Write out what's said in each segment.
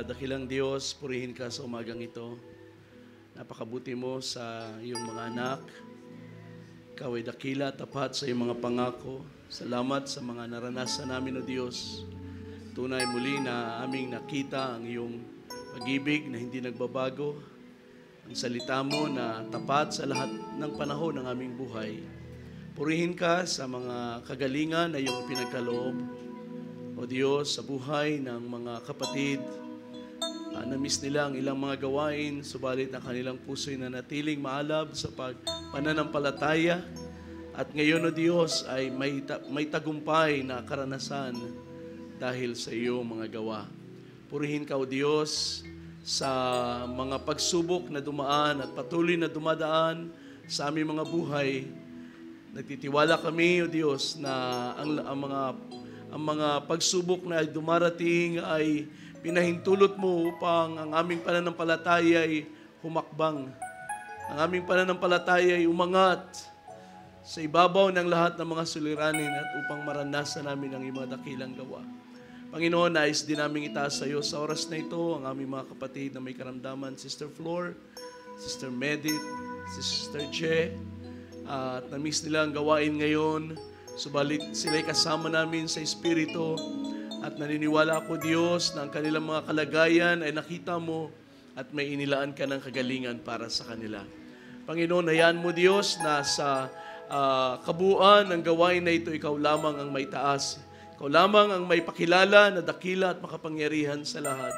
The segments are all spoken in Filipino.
Dakilang Diyos, purihin ka sa umagang ito. Napakabuti mo sa iyong mga anak. Ikaw ay dakila, tapat sa iyong mga pangako. Salamat sa mga naranasan namin, O Diyos. Tunay muli na aming nakita ang iyong pag-ibig na hindi nagbabago. Ang salita mo na tapat sa lahat ng panahon ng aming buhay. Purihin ka sa mga kagalingan na iyong pinagkaloob. O Diyos, sa buhay ng mga kapatid, na-miss nila ang ilang mga gawain, subalit ang kanilang puso'y nanatiling maalab sa pananampalataya. At ngayon, O Diyos, ay may tagumpay na karanasan dahil sa iyong mga gawa. Purihin ka, O Diyos, sa mga pagsubok na dumaan at patuloy na dumadaan sa aming mga buhay. Nagtitiwala kami, O Diyos, na ang mga pagsubok na dumarating ay pinahintulot mo upang ang aming pananampalataya ay humakbang. Ang aming pananampalataya ay umangat sa ibabaw ng lahat ng mga suliranin at upang maranasan namin ang iyong mga dakilang gawa. Panginoon, nais din namin itaas sa iyo sa oras na ito ang aming mga kapatid na may karamdaman, Sister Flor, Sister Medit, Sister Che, at na-miss nila ang gawain ngayon. Subalit sila'y kasama namin sa Espiritu at naniniwala ako, Diyos, na ang kanilang mga kalagayan ay nakita mo at may inilaan ka ng kagalingan para sa kanila. Panginoon, hayaan mo, Diyos, na sa kabuuan ng gawain na ito, ikaw lamang ang may taas. Ikaw lamang ang may pakilala na dakila at makapangyarihan sa lahat.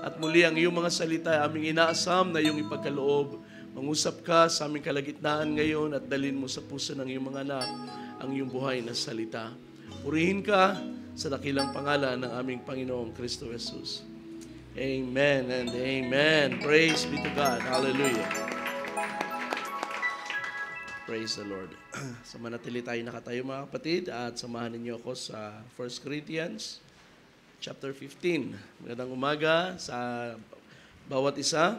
At muli ang iyong mga salita ay aming inaasam na iyong ipagkaloob. Mangusap ka sa aming kalagitnaan ngayon at dalhin mo sa puso ng iyong mga anak ang iyong buhay na salita. Purihin ka sa dakilang pangalan ng aming Panginoong Kristo Jesus. Amen and amen. Praise be to God. Hallelujah. Praise the Lord. So manatili tayo nakatayo mga kapatid at samahan ninyo ako sa 1 Corinthians chapter 15. Magandang umaga sa bawat isa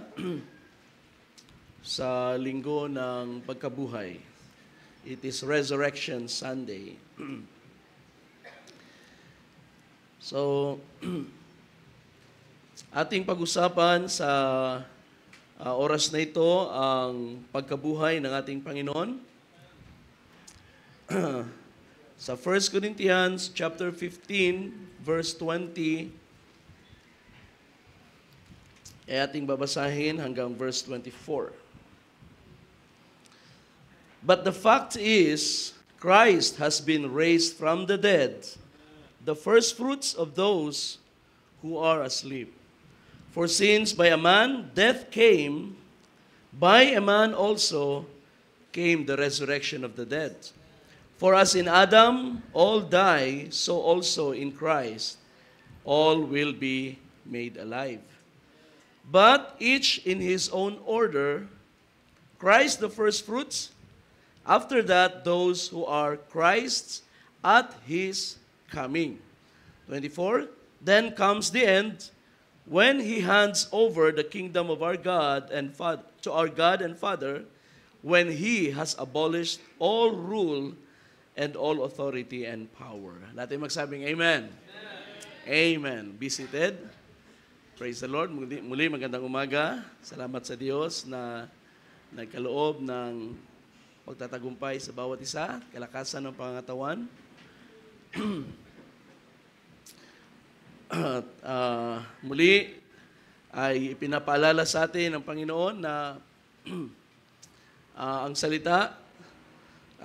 sa linggo ng pagkabuhay. It is Resurrection Sunday. So, ating pag-usapan sa oras na ito ang pagkabuhay ng ating Panginoon. Sa 1 Corinthians chapter 15, verse 20, ay ating babasahin hanggang verse 24. But the fact is, Christ has been raised from the dead, the first fruits of those who are asleep. For since by a man death came, by a man also came the resurrection of the dead. For as in Adam all die, so also in Christ all will be made alive. But each in his own order, Christ the first fruits, after that, those who are Christ's at His coming. 24, then comes the end, when He hands over the kingdom of our God and to our God and Father, when He has abolished all rule and all authority and power. Natin magsabing Amen. Amen. Amen. Be seated. Praise the Lord. Muli magandang umaga. Salamat sa Diyos na nagkaloob ng pagtatagumpay sa bawat isa, kalakasan ng pangatawan. At muli ay ipinapaalala sa atin ng Panginoon na ang salita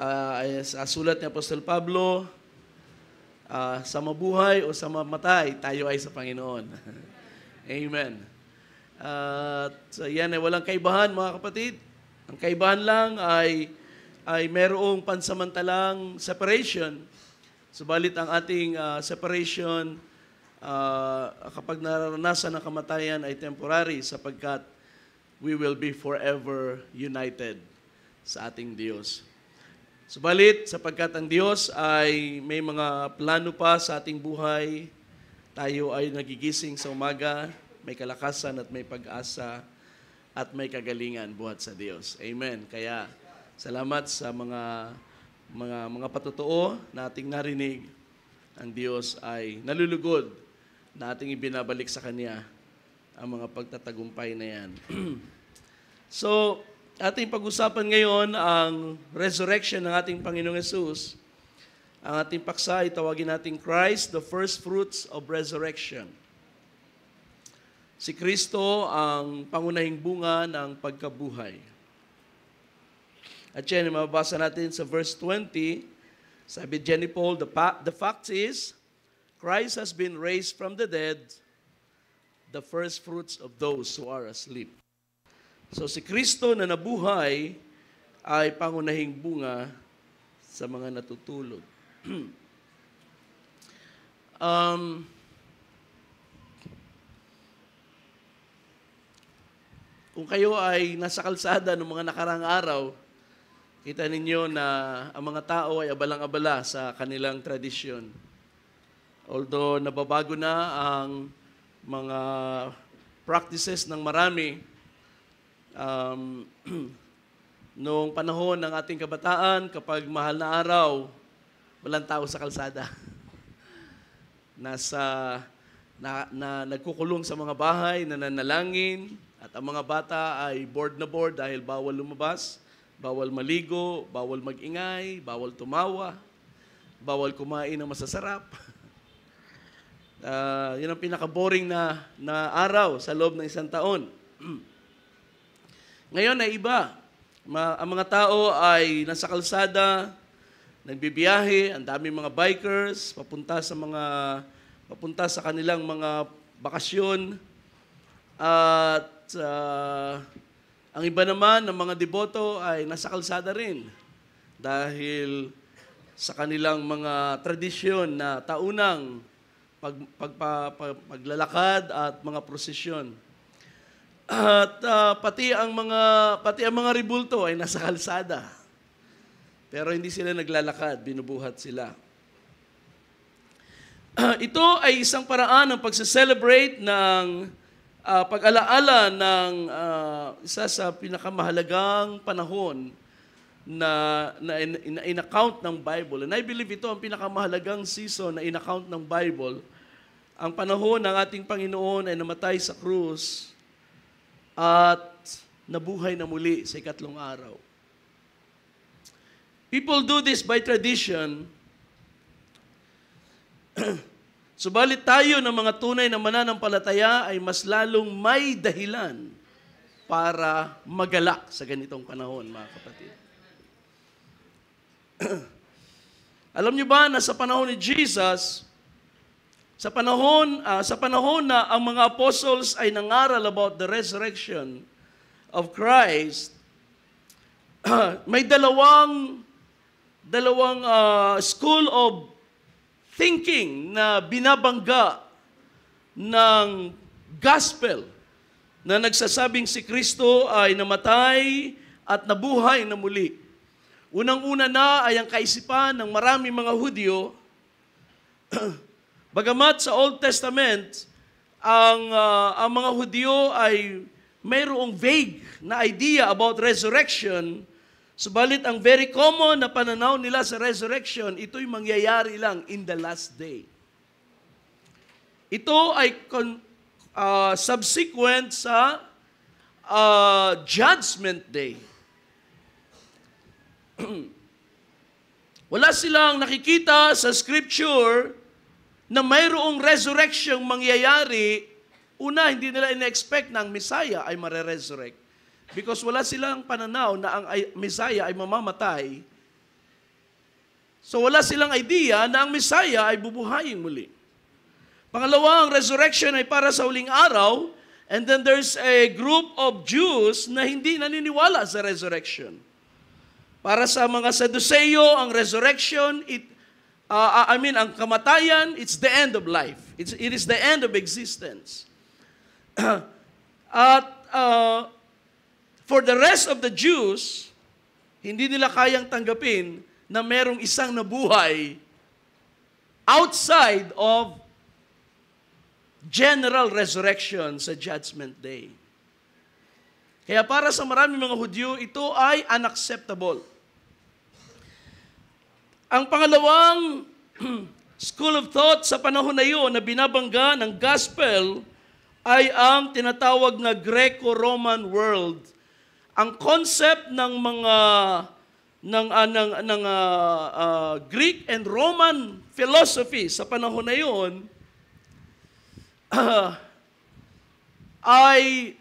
ay sa sulat ni Apostol Pablo, sa mabuhay o sa mamatay, tayo ay sa Panginoon. Amen. At yan ay walang kaibahan mga kapatid. Ang kaibahan lang ay mayroong pansamantalang separation. Subalit ang ating separation kapag naranasan ng kamatayan ay temporary sapagkat we will be forever united sa ating Diyos. Subalit sapagkat ang Diyos ay may mga plano pa sa ating buhay, tayo ay nagigising sa umaga, may kalakasan at may pag-asa at may kagalingan buhat sa Diyos. Amen. Kaya salamat sa mga patotoo na ating narinig. Ang Diyos ay nalulugod na ating ibinabalik sa Kanya ang mga pagtatagumpay na yan. So, ating pag-usapan ngayon ang resurrection ng ating Panginoong Hesus. Ang ating paksa ay tawagin natin Christ, the first fruits of resurrection. Si Kristo ang pangunahing bunga ng pagkabuhay. At yan, mababasa natin sa verse 20, sabi Jenny Paul, the fact is, Christ has been raised from the dead, the first fruits of those who are asleep. So si Kristo na nabuhay ay pangunahing bunga sa mga natutulog. Kung kayo ay nasa kalsada ng mga nakarang araw, kita ninyo na ang mga tao ay abalang-abala sa kanilang tradisyon. Although nababago na ang mga practices ng marami, noong panahon ng ating kabataan, kapag mahal na araw, walang tao sa kalsada. Nagkukulong sa mga bahay, nananalangin, at ang mga bata ay bored na bored dahil bawal lumabas, bawal maligo, bawal mag-ingay, bawal tumawa, bawal kumain ng masasarap. Yun ang pinaka-boring na araw sa loob ng isang taon. Ngayon ay iba. Ang mga tao ay nasa kalsada, nagbibiyahe, ang daming mga bikers, papunta sa kanilang mga bakasyon. At ang iba naman ng mga deboto ay nasa kalsada rin dahil sa kanilang mga tradisyon na taunang paglalakad at mga prosesyon. At pati ang mga ribulto ay nasa kalsada. Pero hindi sila naglalakad, binubuhat sila. Ito ay isang paraan ng pagse-celebrate ng pag-alaala ng isa sa pinakamahalagang panahon na in-account ng Bible. And I believe ito ang pinakamahalagang season na in-account ng Bible. Ang panahon ng ating Panginoon ay namatay sa krus at nabuhay na muli sa ikatlong araw. People do this by tradition. Subalit tayo ng mga tunay na mananampalataya ay mas lalong may dahilan para magalak sa ganitong panahon, mga kapatid. Alam niyo ba na sa panahon ni Jesus, sa panahon na ang mga apostles ay nangaral about the resurrection of Christ, may dalawang school of thinking na binabangga ng gospel na nagsasabing si Kristo ay namatay at nabuhay na muli. Unang-una na ay ang kaisipan ng maraming mga Hudyo. Bagamat sa Old Testament, ang mga Hudyo ay mayroong vague na idea about resurrection. Subalit ang very common na pananaw nila sa resurrection, ito'y mangyayari lang in the last day. Ito ay subsequent sa Judgment Day. Wala silang nakikita sa Scripture na mayroong resurrection mangyayari. Una, hindi nila ina-expect na ang Messiah ay mare-resurrect. Because wala silang pananaw na ang Messiah ay mamamatay. So wala silang idea na ang Messiah ay bubuhayin muli. Pangalawa, ang resurrection ay para sa huling araw, and then there's a group of Jews na hindi naniniwala sa resurrection. Para sa mga Saduceo, ang resurrection, ang kamatayan, it's the end of life. It is the end of existence. At for the rest of the Jews, hindi nila kayang tanggapin na merong isang nabuhay outside of general resurrection sa Judgment Day. Kaya para sa maraming mga Hudyo, ito ay unacceptable. Ang pangalawang school of thought sa panahon na iyon na binabangga ng gospel ay ang tinatawag na Greco-Roman world. Ang concept ng mga Greek and Roman philosophy sa panahon na yon ay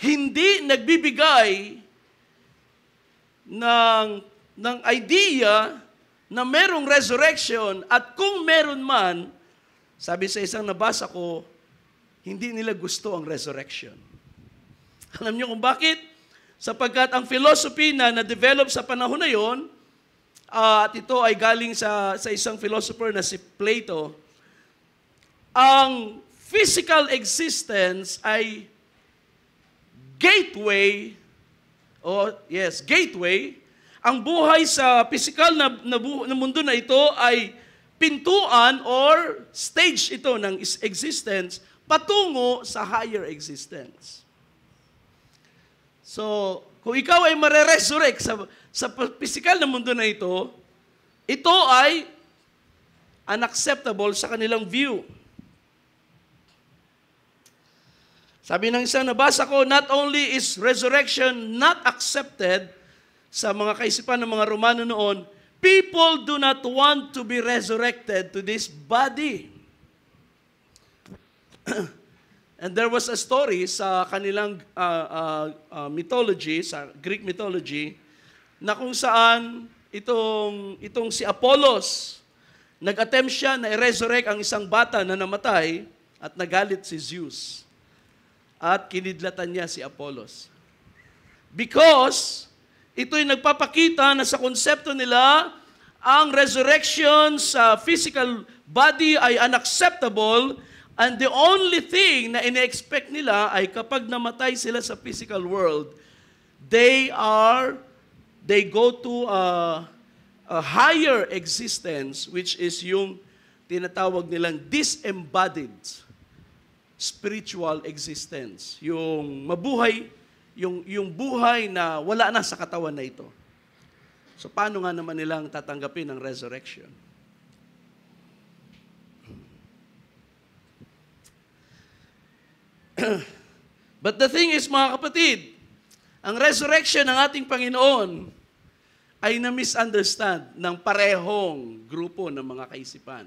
hindi nagbibigay ng idea na merong resurrection, at kung meron man, sabi sa isang nabasa ko, hindi nila gusto ang resurrection. Alam niyo kung bakit? Sapagkat ang philosophy na na-develop sa panahon na yon, at ito ay galing sa isang philosopher na si Plato, ang physical existence ay gateway. Ang buhay sa physical na mundo na ito ay pintuan or stage ito ng existence patungo sa higher existence. So, kung ikaw ay mare-resurrect sa physical na mundo na ito ay unacceptable sa kanilang view. Sabi ng isang nabasa ko, not only is resurrection not accepted sa mga kaisipan ng mga Romano noon, people do not want to be resurrected to this body. And there was a story sa kanilang mythology, sa Greek mythology, na kung saan itong si Apollos, nag-attempt siya na i-resurrect ang isang bata na namatay at nagalit si Zeus. At kinidlatan niya si Apollos. Because ito'y nagpapakita na sa konsepto nila, ang resurrection sa physical body ay unacceptable, and the only thing na ine-expect nila ay kapag namatay sila sa physical world, they go to a higher existence, which is yung tinatawag nilang disembodied spiritual existence. Yung mabuhay, yung buhay na wala na sa katawan na ito. So paano nga naman nilang tatanggapin ang resurrection? But the thing is, mga kapatid, ang resurrection ng ating Panginoon ay na-misunderstand ng parehong grupo ng mga kaisipan.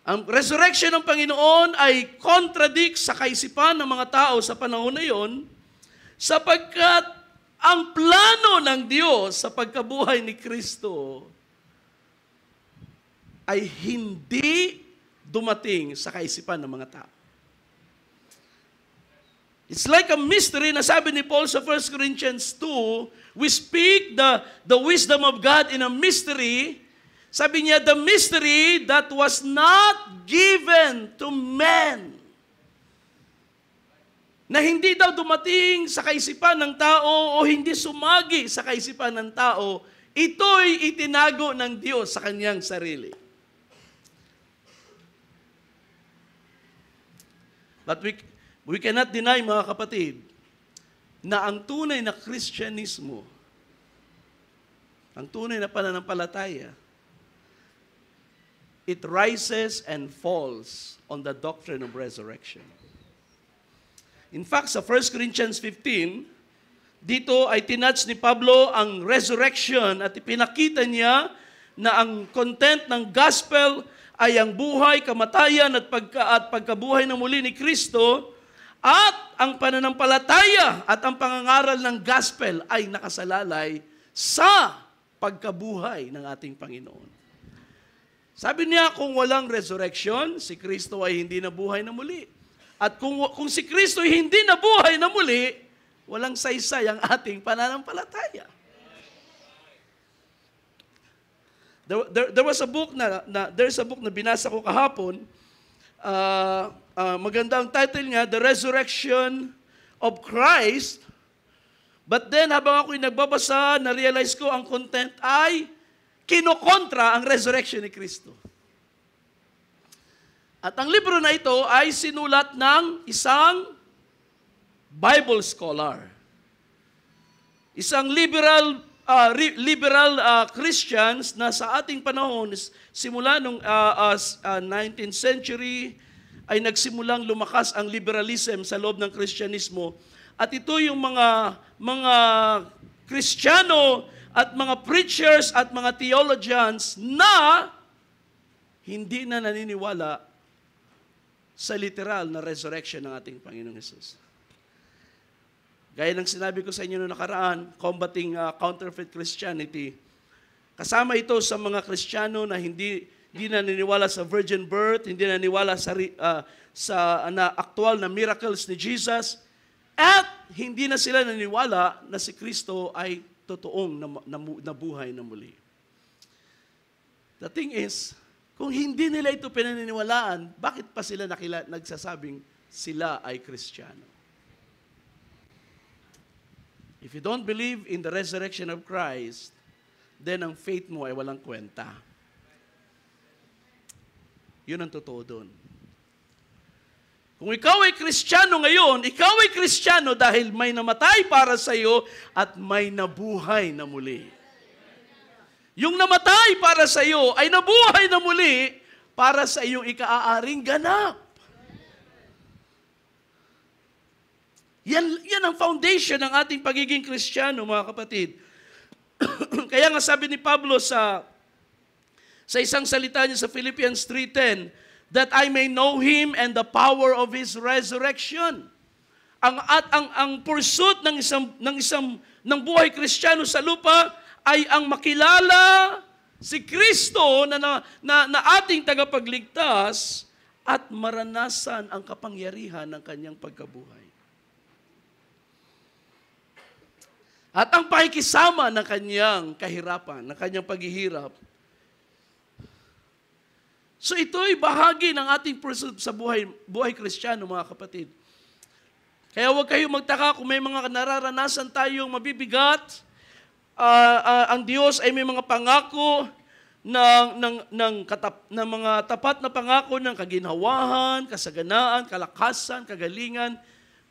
Ang resurrection ng Panginoon ay contradict sa kaisipan ng mga tao sa panahon na yon, sapagkat ang plano ng Diyos sa pagkabuhay ni Kristo ay hindi dumating sa kaisipan ng mga tao. It's like a mystery na sabi ni Paul sa 1 Corinthians 2, we speak the wisdom of God in a mystery. Sabi niya, the mystery that was not given to men. Na hindi daw dumating sa kaisipan ng tao o hindi sumagi sa kaisipan ng tao, ito'y itinago ng Diyos sa kanyang sarili. But we cannot deny, mga kapatid, na ang tunay na Kristyanismo, ang tunay na pananampalataya, it rises and falls on the doctrine of resurrection. In fact, sa 1 Corinthians 15, dito ay tinouch ni Pablo ang resurrection at ipinakita niya na ang content ng gospel ay ang buhay, kamatayan at pagkabuhay ng muli ni Kristo, at ang pananampalataya at ang pangangaral ng gospel ay nakasalalay sa pagkabuhay ng ating Panginoon. Sabi niya, kung walang resurrection, si Kristo ay hindi nabuhay na muli. At kung si Kristo ay hindi nabuhay na muli, walang saysay ang ating pananampalataya. There's a book na binasa ko kahapon. Maganda ang title niya, The Resurrection of Christ. But then, habang ako'y nagbabasa, na-realize ko ang content ay kinokontra ang resurrection ni Kristo. At ang libro na ito ay sinulat ng isang Bible scholar. Isang liberal liberal Christians na sa ating panahon, simula nung 19th century, ay nagsimulang lumakas ang liberalism sa loob ng Kristyanismo. At ito yung mga Kristiyano at mga preachers at mga theologians na hindi na naniniwala sa literal na resurrection ng ating Panginoong Hesus. Gaya ng sinabi ko sa inyo noong nakaraan, combating counterfeit Christianity, kasama ito sa mga Kristiyano na hindi naniniwala sa virgin birth, hindi naniniwala sa aktual na miracles ni Jesus, at hindi na sila naniniwala na si Kristo ay totoong nabuhay na muli. The thing is, kung hindi nila ito pinaniniwalaan, bakit pa sila nagsasabing sila ay Kristiyano? If you don't believe in the resurrection of Christ, then ang faith mo ay walang kwenta. Yun ang totoo doon. Kung ikaw ay Kristiyano ngayon, ikaw ay Kristiyano dahil may namatay para sa iyo at may nabuhay na muli. Yung namatay para sa iyo ay nabuhay na muli para sa iyong ikaaaring ganap. Yan ang foundation ng ating pagiging Kristiyano, mga kapatid. Kaya nga sabi ni Pablo sa isang salita niya sa Philippians 3:10, that I may know Him and the power of His resurrection. Ang pursuit ng buhay Kristiyano sa lupa ay ang makilala si Kristo na ating tagapagligtas at maranasan ang kapangyarihan ng kanyang pagkabuhay. At ang pakikisama ng kanyang kahirapan, ng kanyang paghihirap. So ito'y bahagi ng ating pursuit sa buhay Kristiyano, mga kapatid. Kaya huwag kayong magtaka kung may mga nararanasan tayong mabibigat. Ang Diyos ay may mga pangako ng mga tapat na pangako ng kaginhawahan, kasaganaan, kalakasan, kagalingan.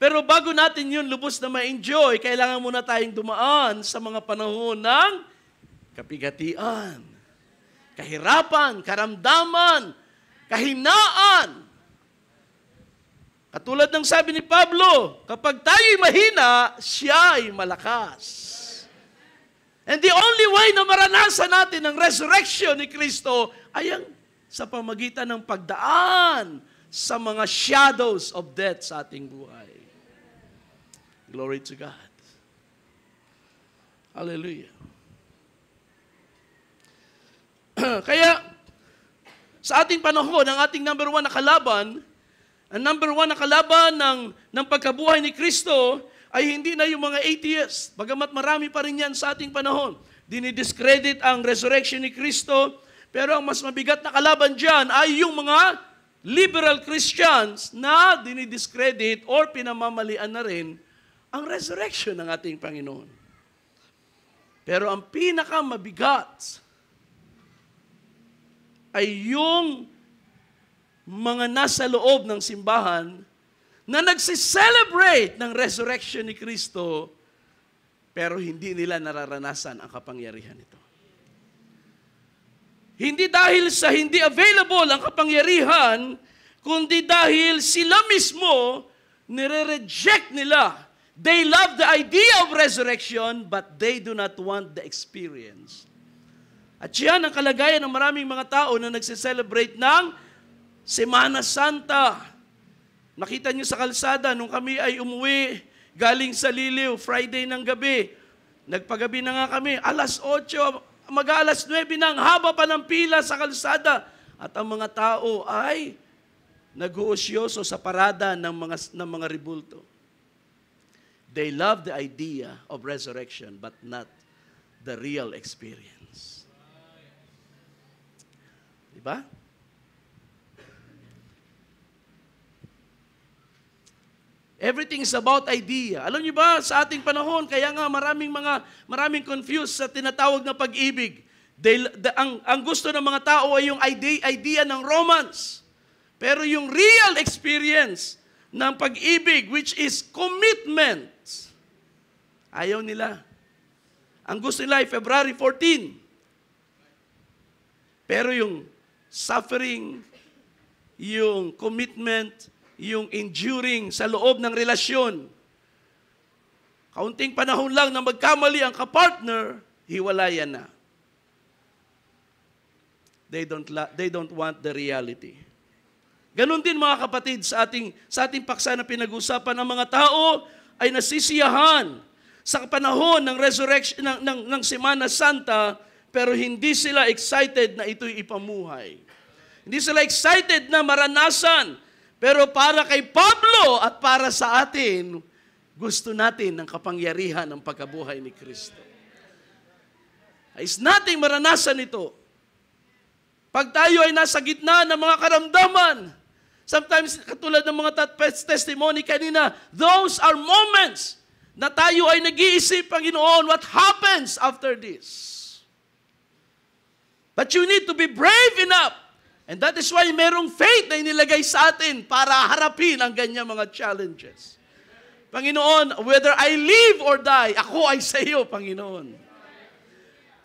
Pero bago natin yun lubos na ma-enjoy, kailangan muna tayong dumaan sa mga panahon ng kapigatian, kahirapan, karamdaman, kahinaan. Katulad ng sabi ni Pablo, kapag tayo'y mahina, siya ay malakas. And the only way na maranasan natin ang resurrection ni Kristo ay ang sa pamagitan ng pagdaan sa mga shadows of death sa ating buhay. Glory to God. Hallelujah. Kaya, sa ating panahon, ang ating number one na kalaban ng pagkabuhay ni Kristo ay hindi na yung mga atheists. Bagamat marami pa rin yan sa ating panahon. Dinidiscredit ang resurrection ni Kristo, pero ang mas mabigat na kalaban dyan ay yung mga liberal Christians na dinidiscredit or pinamamalian na rin ang resurrection ng ating Panginoon. Pero ang pinakamabigat ay yung mga nasa loob ng simbahan na nagsiselebrate ng resurrection ni Kristo, pero hindi nila nararanasan ang kapangyarihan nito. Hindi dahil sa hindi available ang kapangyarihan, kundi dahil sila mismo nire-reject nila. They love the idea of resurrection, but they do not want the experience. At yan ang kalagayan ng maraming mga tao na nagsiselebrate ng Semana Santa. Nakita niyo sa kalsada, nung kami ay umuwi, galing sa Liliw, Friday ng gabi, nagpagabi na nga kami, alas 8, mag-alas 9 na, haba pa ng pila sa kalsada. At ang mga tao ay nag-uusyoso sa parada ng mga ribulto. They love the idea of resurrection, but not the real experience. Diba? Everything is about idea. Alam niyo ba, sa ating panahon, kaya nga maraming confused sa tinatawag na pag-ibig. Ang gusto ng mga tao ay yung idea ng romance. Pero yung real experience ng pag-ibig, which is commitment, ayaw nila. Ang gusto nila ay February 14. Pero yung suffering, yung commitment, yung enduring sa loob ng relasyon, kaunting panahon lang na magkamali ang kapartner, hiwalayan na. They don't want the reality. Ganon din mga kapatid sa ating paksa na pinag-usapan, ang mga tao ay nasisiyahan sa panahon ng resurrection ng Semana Santa, pero hindi sila excited na ito'y ipamuhay. Hindi sila excited na maranasan, pero para kay Pablo at para sa atin, gusto natin ang kapangyarihan ng pagkabuhay ni Kristo. Is nating maranasan ito. Pag tayo ay nasa gitna ng mga karamdaman, sometimes katulad ng mga testimony kanina, those are moments na tayo ay nag-iisip, Panginoon, what happens after this? But you need to be brave enough. And that is why merong faith na inilagay sa atin para harapin ang ganyang mga challenges. Panginoon, whether I live or die, ako ay sa iyo, Panginoon.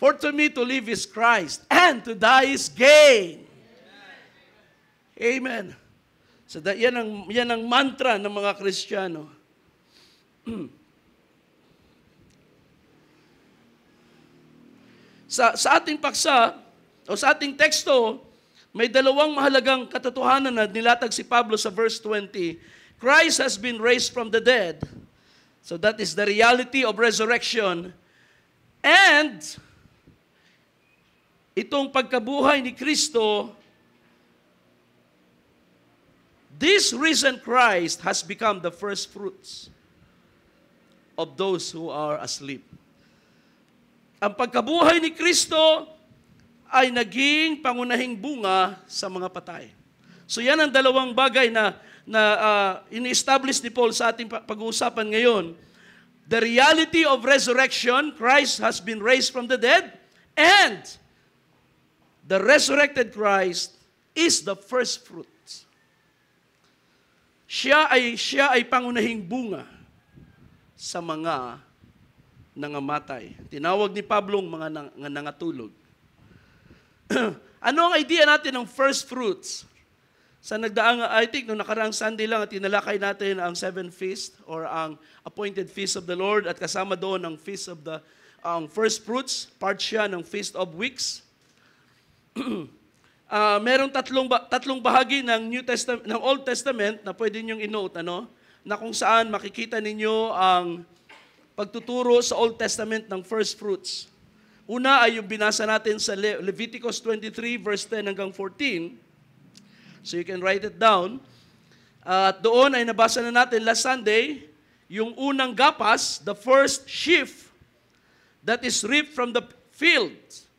For to me to live is Christ, and to die is gain. Amen. So yan ang mantra ng mga Kristiyano. Sa ating paksa, o sa ating teksto, may dalawang mahalagang katotohanan na nilatag si Pablo sa verse 20. Christ has been raised from the dead. So that is the reality of resurrection. And itong pagkabuhay ni Kristo, this risen Christ has become the first fruits of those who are asleep. Ang pagkabuhay ni Kristo ay naging pangunahing bunga sa mga patay. So yan ang dalawang bagay na ini-establish ni Paul sa ating pag-uusapan ngayon. The reality of resurrection, Christ has been raised from the dead, and the resurrected Christ is the first fruits. Siya ay pangunahing bunga sa mga nangamatay. Tinawag ni Pablo mga nangatulog. Ano ang idea natin ng first fruits? Sa nagdaang, I think, noong nakaraang Sunday lang, tinalakay natin ang 7 feast or ang appointed feast of the Lord at kasama doon ang feast of the first fruits, part siya ng Feast of Weeks. Merong tatlong bahagi ng ng Old Testament na pwede ninyong i-note, na kung saan makikita ninyo ang pagtuturo sa Old Testament ng first fruits. Una ay yung binasa natin sa Leviticus 23 verse 10 hanggang 14. So you can write it down. At doon ay nabasa na natin last Sunday, yung unang gapas, the first sheaf that is reaped from the field.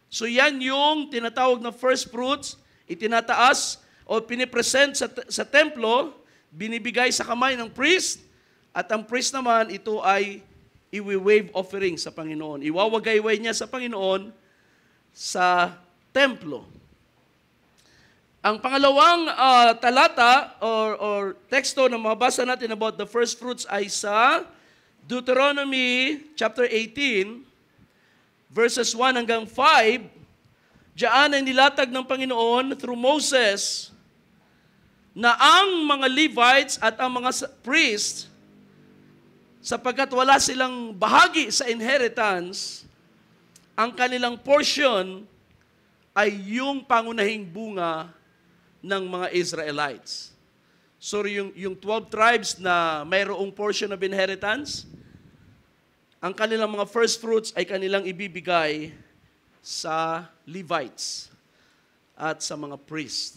So yan yung tinatawag na first fruits, itinataas o pinipresent sa templo, binibigay sa kamay ng priest, at ang priest naman ito ay iwi-wave offering sa Panginoon. Iwawagayway niya sa Panginoon sa templo. Ang pangalawang talata or teksto na mabasa natin about the first fruits ay sa Deuteronomy chapter 18, verses 1 hanggang 5. Diyan ay nilatag ng Panginoon through Moses na ang mga Levites at ang mga priests, sapagkat wala silang bahagi sa inheritance, ang kanilang portion ay yung pangunahing bunga ng mga Israelites. So yung 12 tribes na mayroong portion of inheritance, ang kanilang mga first fruits ay kanilang ibibigay sa Levites at sa mga priests.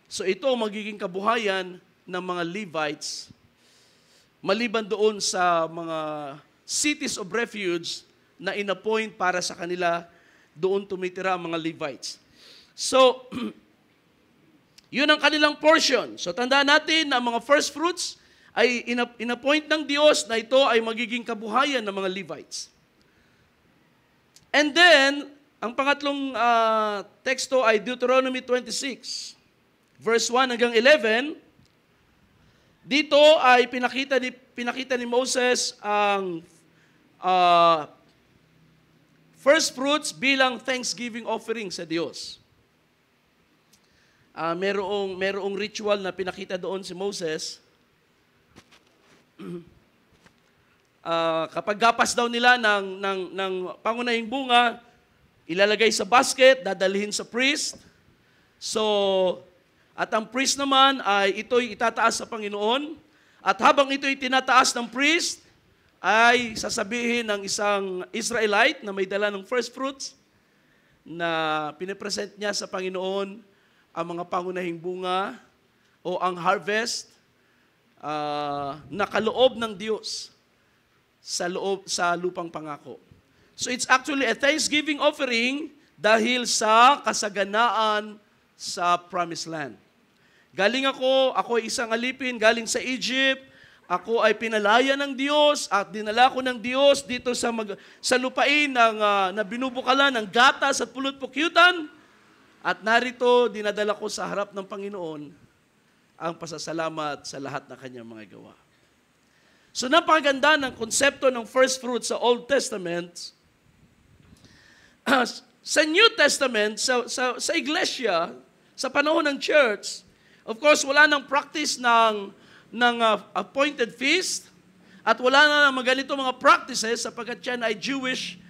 So ito magiging kabuhayan ng mga Levites maliban doon sa mga cities of refuge na inappoint para sa kanila, doon tumitira ang mga Levites. So, yun ang kanilang portion. So, tandaan natin na ang mga first fruits ay inappoint ng Diyos na ito ay magiging kabuhayan ng mga Levites. And then, ang pangatlong teksto ay Deuteronomy 26, verse 1 hanggang 11. Dito ay pinakita ni Moses ang first fruits bilang thanksgiving offering sa Diyos. Merong ritual na pinakita doon si Moses. Kapag gapas daw nila ng pangunahing bunga, ilalagay sa basket, dadalhin sa priest. So, at ang priest naman ay ito'y itataas sa Panginoon. At habang ito'y tinataas ng priest, ay sasabihin ng isang Israelite na may dala ng first fruits na pinipresent niya sa Panginoon ang mga pangunahing bunga o ang harvest na kaloob ng Diyos sa lupang pangako. So it's actually a thanksgiving offering dahil sa kasaganaan sa promised land. Galing ako ay isang alipin, galing sa Egypt, ako ay pinalaya ng Diyos at dinala ko ng Diyos dito sa lupain na binubukalan ng gatas at pulot-pukyutan. At narito, dinadala ko sa harap ng Panginoon ang pasasalamat sa lahat ng kanyang mga gawa. So napakaganda ng konsepto ng first fruits sa Old Testament. Sa New Testament, sa iglesia, sa panahon ng church, of course, wala nang practice ng appointed feast at wala na mga ganito mga practices sapagkat yan ay Jewish,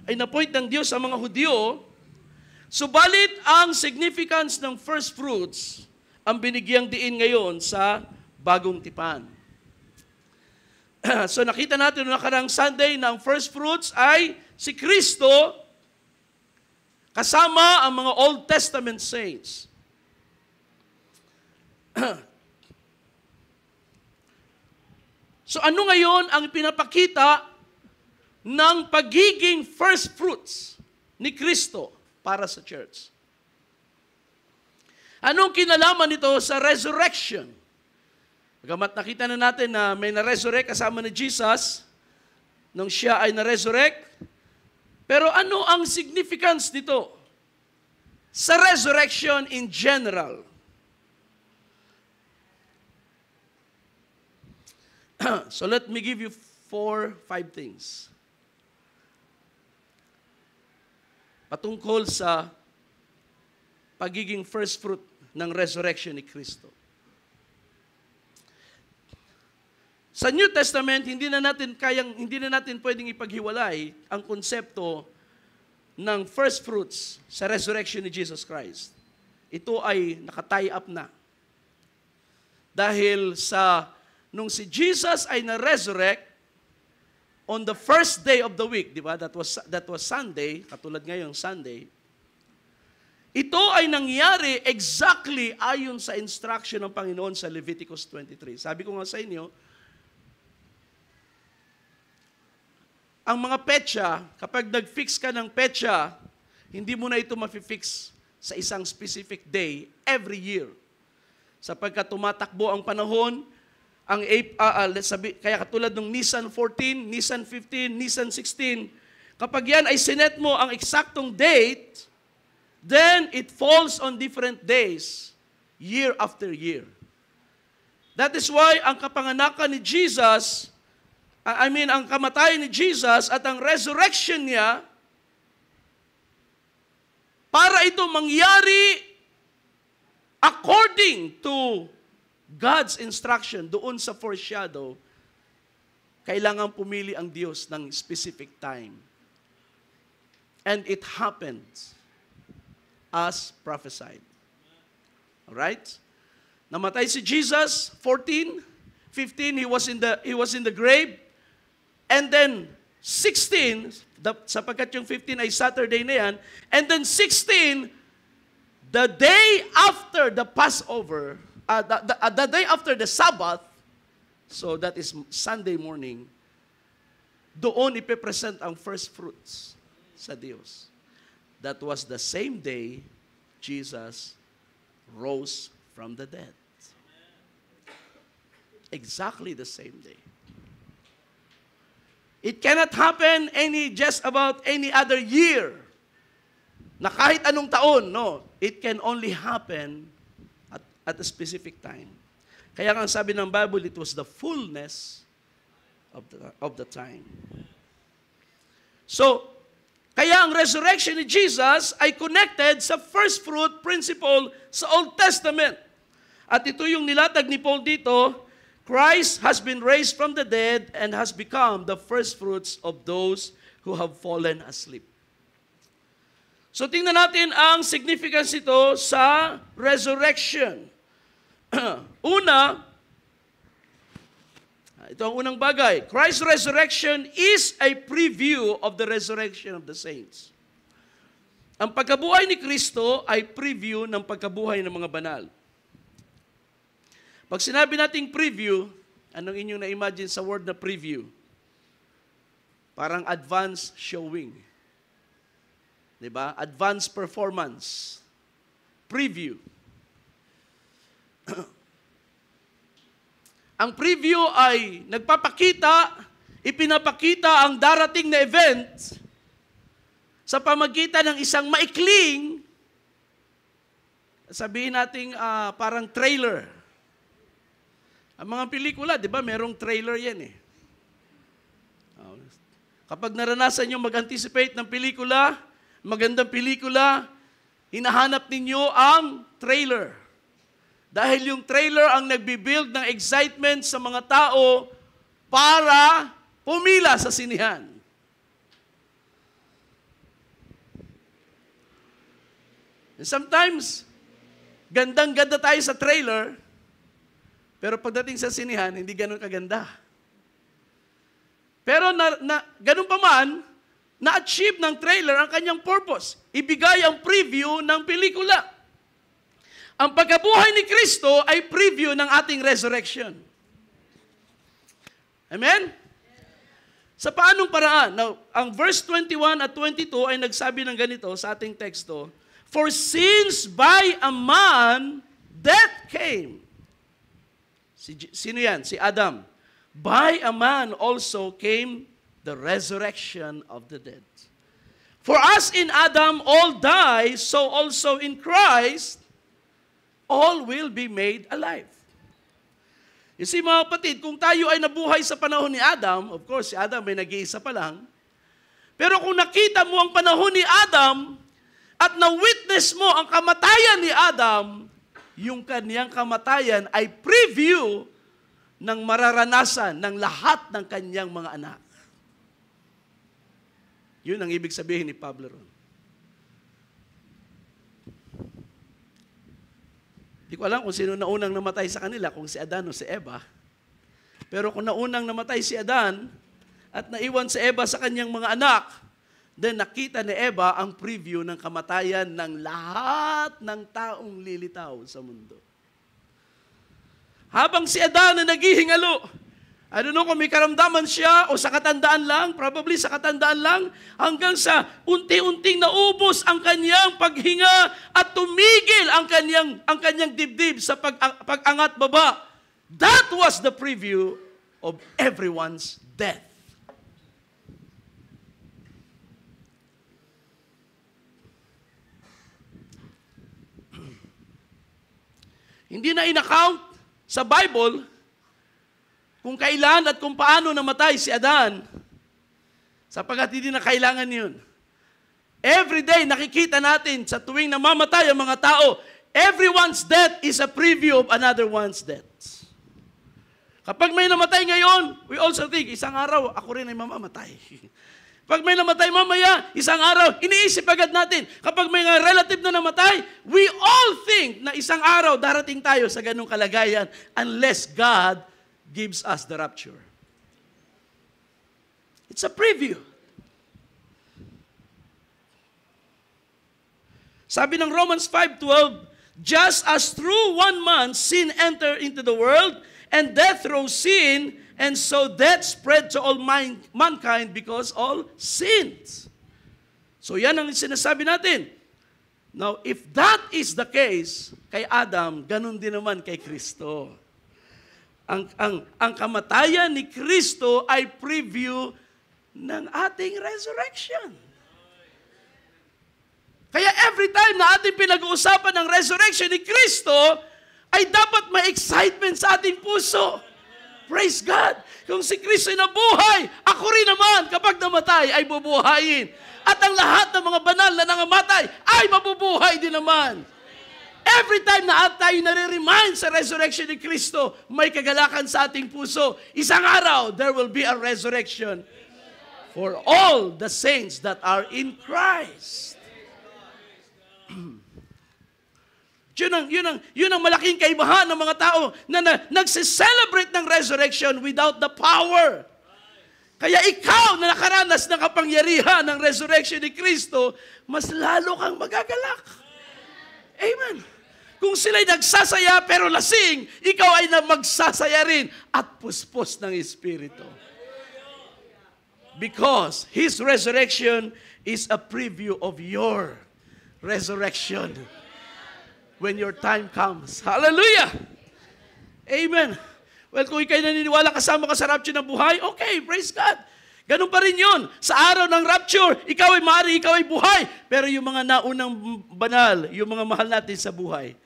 in-appoint ng Diyos sa mga Hudyo. Subalit, ang significance ng first fruits ang binigyang diin ngayon sa bagong tipan. So nakita natin noong nakarang Sunday na ang first fruits ay si Kristo kasama ang mga Old Testament saints. So ano ngayon ang pinapakita ng pagiging first fruits ni Kristo para sa church? Anong kinalaman nito sa resurrection? Bagamat nakita na natin na may na-resurrect kasama ni Jesus nung siya ay na-resurrect, pero ano ang significance nito sa resurrection in general? So let me give you 4-5 things patungkol sa pagiging first fruit ng resurrection ni Kristo. Sa New Testament, hindi na natin pwedeng ipaghiwalay ang konsepto ng first fruits sa resurrection ni Jesus Christ. Ito ay naka-tie up na. Dahil nung si Jesus ay na-resurrect, on the first day of the week, di ba? That was Sunday, katulad ngayong Sunday. Ito ay nangyari exactly ayon sa instruction ng Panginoon sa Leviticus 23. Sabi ko nga sa inyo, ang mga petsa, kapag nag-fix ka ng petsa, hindi mo na ito mafi-fix sa isang specific day every year. Sapagkat tumatakbo ang panahon, kaya katulad ng Nisan 14, Nisan 15, Nisan 16, kapag yan ay sinet mo ang eksaktong date, then it falls on different days, year after year. That is why ang kapanganakan ni Jesus, ang kamatayan ni Jesus at ang resurrection niya, para ito mangyari according to God's instruction doon sa foreshadow, kailangan pumili ang Diyos ng specific time. And it happened as prophesied. Alright? Namatay si Jesus, 14, 15, he was in the grave. And then 16, sapagkat yung 15 ay Saturday na yan, and then 16, the day after the Passover, the day after the Sabbath, so that is Sunday morning, doon ipipresent ang first fruits sa Diyos. That was the same day Jesus rose from the dead. Exactly the same day. It cannot happen just about any other year. Na kahit anong taon, no. It can only happen at a specific time. Kaya nga sabi ng Bible, it was the fullness of the time. So, kaya ang resurrection ni Jesus ay connected sa first fruit principle sa Old Testament. At ito yung nilatag ni Paul dito, Christ has been raised from the dead and has become the first fruits of those who have fallen asleep. So tingnan natin ang significance ito sa resurrection. Una, ito ang unang bagay. Christ's resurrection is a preview of the resurrection of the saints. Ang pagkabuhay ni Kristo ay preview ng pagkabuhay ng mga banal. Pag sinabi nating preview, anong inyong na-imagine sa word na preview? Parang advanced showing. Diba? Advanced performance. Preview. Ang preview ay nagpapakita, ipinapakita ang darating na event sa pamagitan ng isang maikling, sabihin nating parang trailer. Ang mga pelikula, di ba, merong trailer yan eh. Kapag naranasan nyo mag-anticipate ng pelikula, magandang pelikula, hinahanap ninyo ang trailer. Dahil yung trailer ang nagbibuild ng excitement sa mga tao para pumila sa sinihan. And sometimes, gandang-ganda tayo sa trailer, pero pagdating sa sinihan, hindi ganun kaganda. Pero ganun pa man, na-achieve ng trailer ang kanyang purpose. Ibigay ang preview ng pelikula. Ang pagkabuhay ni Kristo ay preview ng ating resurrection. Amen? Sa paanong paraan? Now, ang verse 21 at 22 ay nagsabi ng ganito sa ating teksto, for since by a man death came. Sino yan? Si Adam. By a man also came the resurrection of the dead. For as in Adam all die, so also in Christ, all will be made alive. You see, mga kapatid, kung tayo ay nabuhay sa panahon ni Adam, of course, si Adam ay nag-iisa pa lang, pero kung nakita mo ang panahon ni Adam, at na-witness mo ang kamatayan ni Adam, yung kaniyang kamatayan ay preview ng mararanasan ng lahat ng kaniyang mga anak. Yun ang ibig sabihin ni Pablo ron. Hindi ko alam kung sino naunang namatay sa kanila, kung si Adan o si Eva. Pero kung naunang namatay si Adan at naiwan si Eva sa kanyang mga anak, then nakita ni Eva ang preview ng kamatayan ng lahat ng taong lilitaw sa mundo. Habang si Adan na naghihingalo, I don't know kung may karamdaman siya o sa katandaan lang, probably sa katandaan lang, hanggang sa unti-unting naubos ang kanyang paghinga at tumigil ang kanyang dibdib sa pag-angat baba. That was the preview of everyone's death. Hindi na in-account sa Bible kung kailan at kung paano namatay si Adan, sapagkat hindi na kailangan yun. Every day nakikita natin sa tuwing namamatay ang mga tao, everyone's death is a preview of another one's death. Kapag may namatay ngayon, we also think, isang araw, ako rin ay mamamatay. Pag may namatay mamaya, isang araw, iniisip agad natin. Kapag may relative na namatay, we all think na isang araw darating tayo sa ganung kalagayan unless God gives us the rapture. It's a preview. Sabi ng Romans 5:12, just as through one man sin entered into the world, and death through sin, and so death spread to all mankind because all sinned. So yan ang sinasabi natin. Now, if that is the case, kay Adam, ganun din naman kay Kristo. Ang kamatayan ni Kristo ay preview ng ating resurrection. Kaya every time na ating pinag-uusapan ng resurrection ni Kristo, ay dapat may excitement sa ating puso. Praise God! Kung si Kristo ay nabuhay, ako rin naman kapag namatay ay bubuhayin. At ang lahat ng mga banal na nangamatay ay mabubuhay din naman. Every time na tayo nare-remind sa resurrection ni Kristo, may kagalakan sa ating puso. Isang araw, there will be a resurrection for all the saints that are in Christ. Yun ang malaking kaibahan ng mga tao na nagse-celebrate ng resurrection without the power. Kaya ikaw na nakaranas ng kapangyarihan ng resurrection ni Kristo, mas lalo kang magagalak. Amen. Kung sila'y nagsasaya pero lasing, ikaw ay magsasaya rin at puspos ng Espiritu. Because His resurrection is a preview of your resurrection when your time comes. Hallelujah! Amen. Well, kung ikaw'y naniniwala kasama ka sa rapture ng buhay, okay, praise God. Ganun pa rin yun. Sa araw ng rapture, ikaw ay buhay. Pero yung mga naunang banal, yung mga mahal natin sa buhay,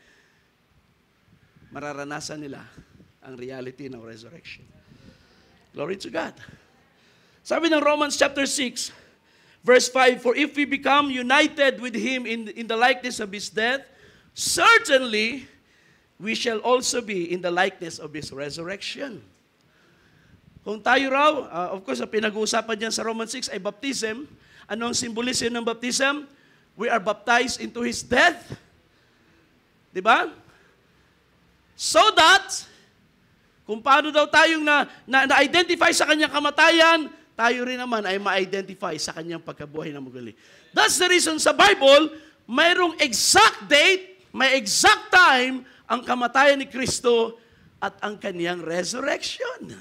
mararanasan nila ang reality ng resurrection. Glory to God. Sabi ng Romans chapter 6, verse 5, for if we become united with Him in the likeness of His death, certainly we shall also be in the likeness of His resurrection. Kung tayo raw, of course, ang pinag-uusapan dyan sa Romans 6 ay baptism. Ano ang symbolism ng baptism? We are baptized into His death. Diba? So that, kung paano daw tayong na-identify sa kanyang kamatayan, tayo rin naman ay ma-identify sa kanyang pagkabuhay na muli. That's the reason sa Bible, mayroong exact date, may exact time, ang kamatayan ni Kristo at ang kanyang resurrection.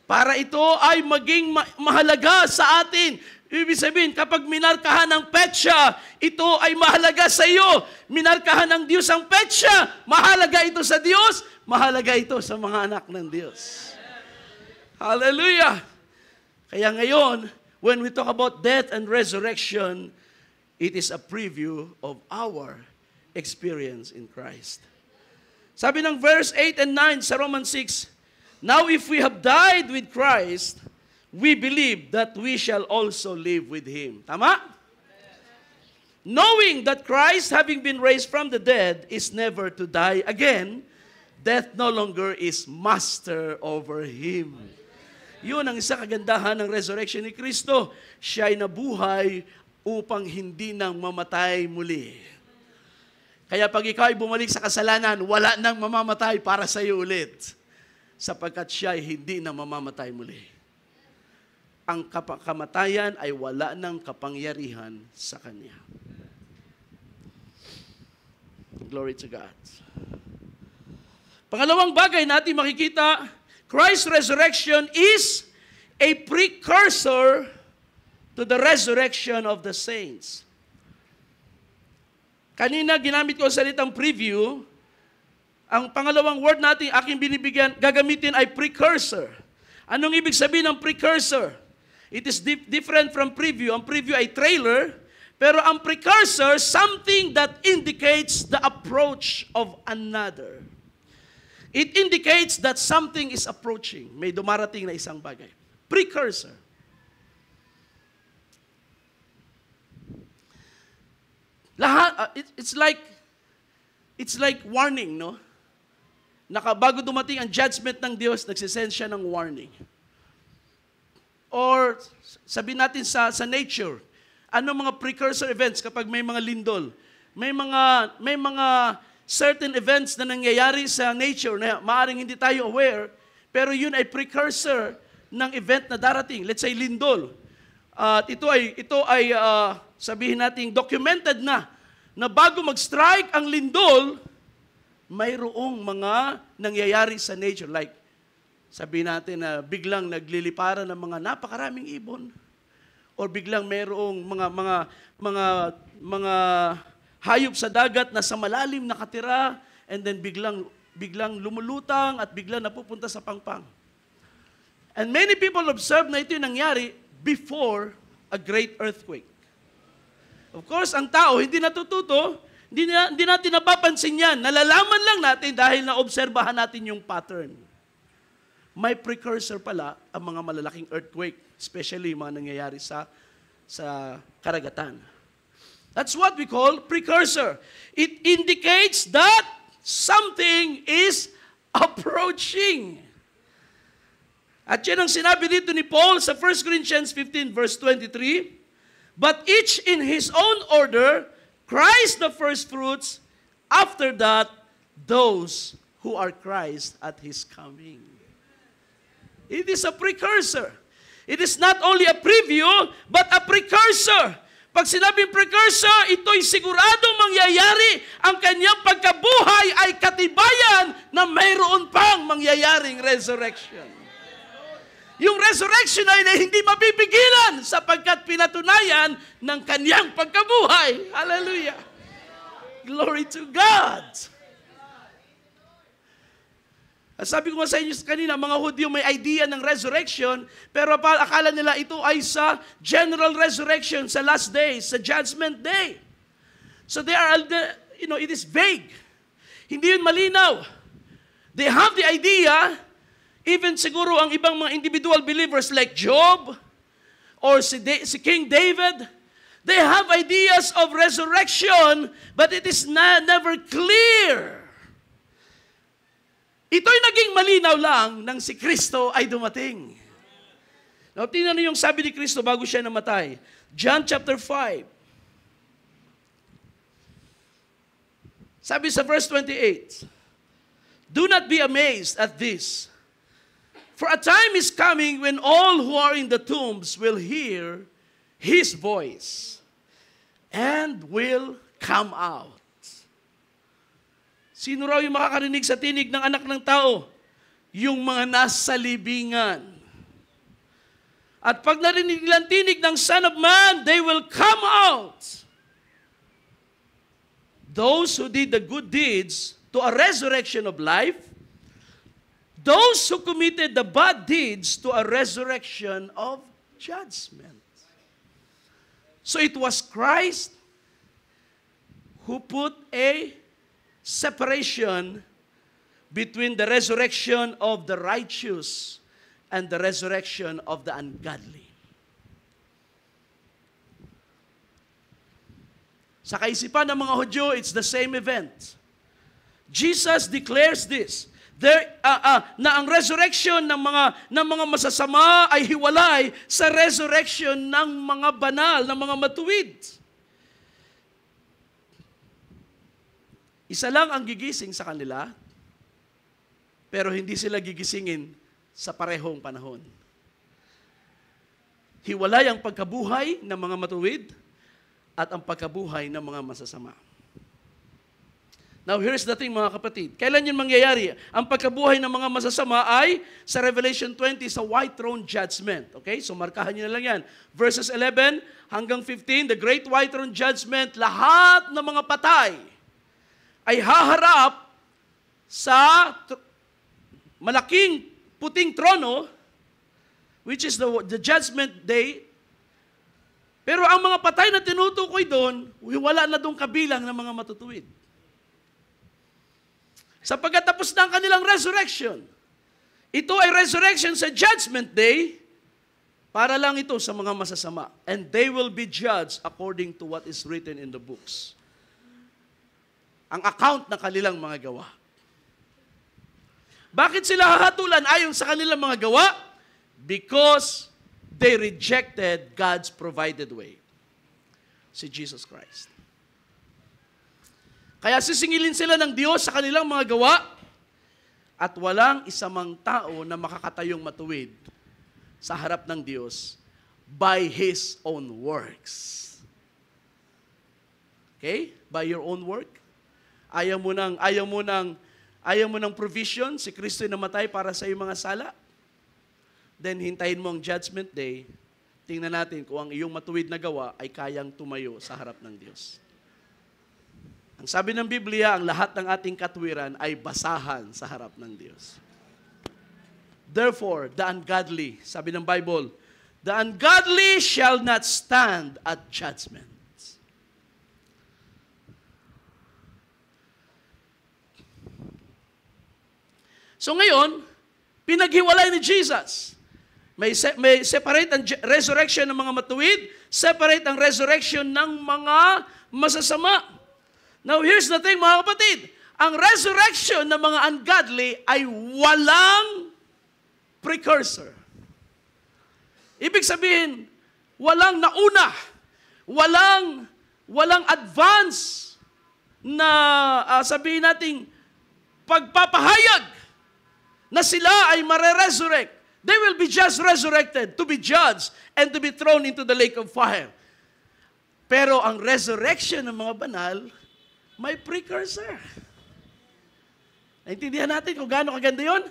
Para ito ay maging mahalaga sa atin. Ibig sabihin, kapag minarkahan ng petsa, ito ay mahalaga sa iyo. Minarkahan ng Diyos ang petsa, mahalaga ito sa Diyos, mahalaga ito sa mga anak ng Diyos. Hallelujah! Kaya ngayon, when we talk about death and resurrection, it is a preview of our experience in Christ. Sabi ng verse 8 and 9 sa Romans 6, now if we have died with Christ, we believe that we shall also live with Him. Tama? Knowing that Christ, having been raised from the dead, is never to die again, death no longer is master over Him. Yun ang isa kagandahan ng resurrection ni Kristo. Siya ay nabuhay upang hindi nang mamatay muli. Kaya pag ikaw ay bumalik sa kasalanan, wala nang mamamatay para sa iyo ulit. Sapagkat siya ay hindi na mamamatay muli. Ang kamatayan ay wala ng kapangyarihan sa Kanya. Glory to God. Pangalawang bagay natin makikita, Christ's resurrection is a precursor to the resurrection of the saints. Kanina ginamit ko ang salitang preview. Ang pangalawang word natin aking gagamitin ay precursor. Anong ibig sabihin ng precursor? It is different from preview. Ang preview ay trailer, pero ang precursor, something that indicates the approach of another. It indicates that something is approaching. May dumarating na isang bagay. Precursor. It's like warning, no? Bago dumating ang judgment ng Diyos, nagsisend siya ng warning. Or sabihin natin sa nature, ano mga precursor events kapag may mga lindol? May mga certain events na nangyayari sa nature na maaaring hindi tayo aware, pero yun ay precursor ng event na darating. Let's say lindol. At ito ay sabihin natin documented na bago mag-strike ang lindol, mayroong mga nangyayari sa nature. Like, sabihin natin na biglang nagliliparan ng mga napakaraming ibon. Or biglang mayroong mga hayop sa dagat na sa malalim nakatira, and then biglang lumulutang at biglang napupunta sa pangpang. And many people observe na ito yung nangyari before a great earthquake. Of course, ang tao hindi natututo, hindi natin napapansin yan. Nalalaman lang natin dahil naobserbahan natin yung pattern. may precursor pala ang mga malalaking earthquake, especially mga nangyayari sa karagatan. That's what we call precursor. It indicates that something is approaching. At yan ang sinabi dito ni Paul sa 1 Corinthians 15 verse 23, but each in his own order, Christ the first fruits, after that, those who are Christ at His coming. It is a precursor. It is not only a preview, but a precursor. Pag sinabing precursor, ito'y siguradong mangyayari. Ang kanyang pagkabuhay ay katibayan na mayroon pang mangyayaring resurrection. Yung resurrection ay hindi mapipigilan sapagkat pinatunayan ng kanyang pagkabuhay. Hallelujah! Glory to God! Sabi ko nga sa inyo kanina, mga Hudyo may idea ng resurrection, pero akala nila ito ay sa general resurrection, sa last day, sa judgment day. So it is vague. Hindi yun malinaw. They have the idea, even siguro ang ibang mga individual believers like Job or si King David, they have ideas of resurrection, but it is never clear. Ito'y naging malinaw lang nang si Kristo ay dumating. Now, tingnan niyo yung sabi ni Kristo bago siya namatay. John chapter 5. Sabi sa verse 28, do not be amazed at this, for a time is coming when all who are in the tombs will hear His voice and will come out. Sino raw yung makakarinig sa tinig ng anak ng tao? Yung mga nasa libingan. At pag narinig nilang tinig ng Son of Man, they will come out. Those who did the good deeds to a resurrection of life, those who committed the bad deeds to a resurrection of judgment. So it was Christ who put a separation between the resurrection of the righteous and the resurrection of the ungodly. Sa kaisipan ng mga Hudyo, it's the same event. Jesus declares this, na ang resurrection ng mga masasama ay hiwalay sa resurrection ng mga banal, ng mga matuwid. Isa lang ang gigising sa kanila, pero hindi sila gigisingin sa parehong panahon. Hiwalay ang pagkabuhay ng mga matuwid at ang pagkabuhay ng mga masasama. Now, here's the thing mga kapatid. Kailan yun mangyayari? Ang pagkabuhay ng mga masasama ay sa Revelation 20 sa white throne judgment. Okay? So, markahan nyo na lang yan. Verses 11 hanggang 15, the great white throne judgment, lahat ng mga patay ay haharap sa malaking puting trono, which is the judgment day. Pero ang mga patay na tinutukoy doon, wala na doon kabilang ng mga matutuwid. Sa pagkatapos ng kanilang resurrection, ito ay resurrection sa judgment day, para lang ito sa mga masasama. And they will be judged according to what is written in the books. Ang account ng kanilang mga gawa. Bakit sila hahatulan ayon sa kanilang mga gawa? Because they rejected God's provided way. Si Jesus Christ. Kaya sisingilin sila ng Diyos sa kanilang mga gawa at walang isamang tao na makakatayong matuwid sa harap ng Diyos by His own works. Okay? By your own work? Ayaw mo ng provision, si Kristo ay namatay para sa iyong mga sala. Then hintayin mo ang judgment day, tingnan natin kung ang iyong matuwid na gawa ay kayang tumayo sa harap ng Diyos. Ang sabi ng Biblia, ang lahat ng ating katwiran ay basahan sa harap ng Diyos. Therefore, the ungodly, sabi ng Bible, the ungodly shall not stand at judgment. So ngayon, Pinaghiwalay ni Jesus. May separate ang resurrection ng mga matuwid, separate ang resurrection ng mga masasama. Now, here's the thing, mga kapatid. Ang resurrection ng mga ungodly ay walang precursor. Ibig sabihin, walang nauna, walang advance na sabihin nating pagpapahayag na sila ay mare-resurrect. They will be just resurrected to be judged and to be thrown into the lake of fire. Pero ang resurrection ng mga banal, may precursor. Naintindihan natin kung gaano kaganda yun?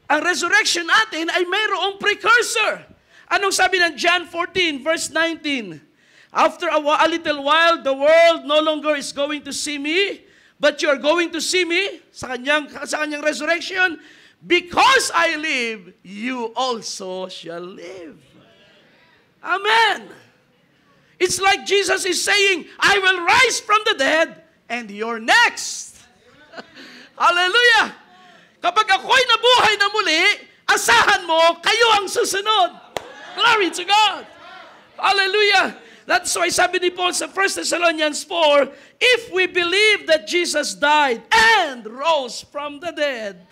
Ang resurrection natin ay mayroong precursor. Anong sabi ng John 14, verse 19? After a little while, the world no longer is going to see me, but you are going to see me sa kanyang resurrection. Because I live, you also shall live. Amen. It's like Jesus is saying, I will rise from the dead, and you're next. Hallelujah. Kapag ako'y nabuhay na muli, asahan mo, kayo ang susunod. Glory to God. Hallelujah. That's why sabi ni Paul sa 1 Thessalonians 4, if we believe that Jesus died and rose from the dead,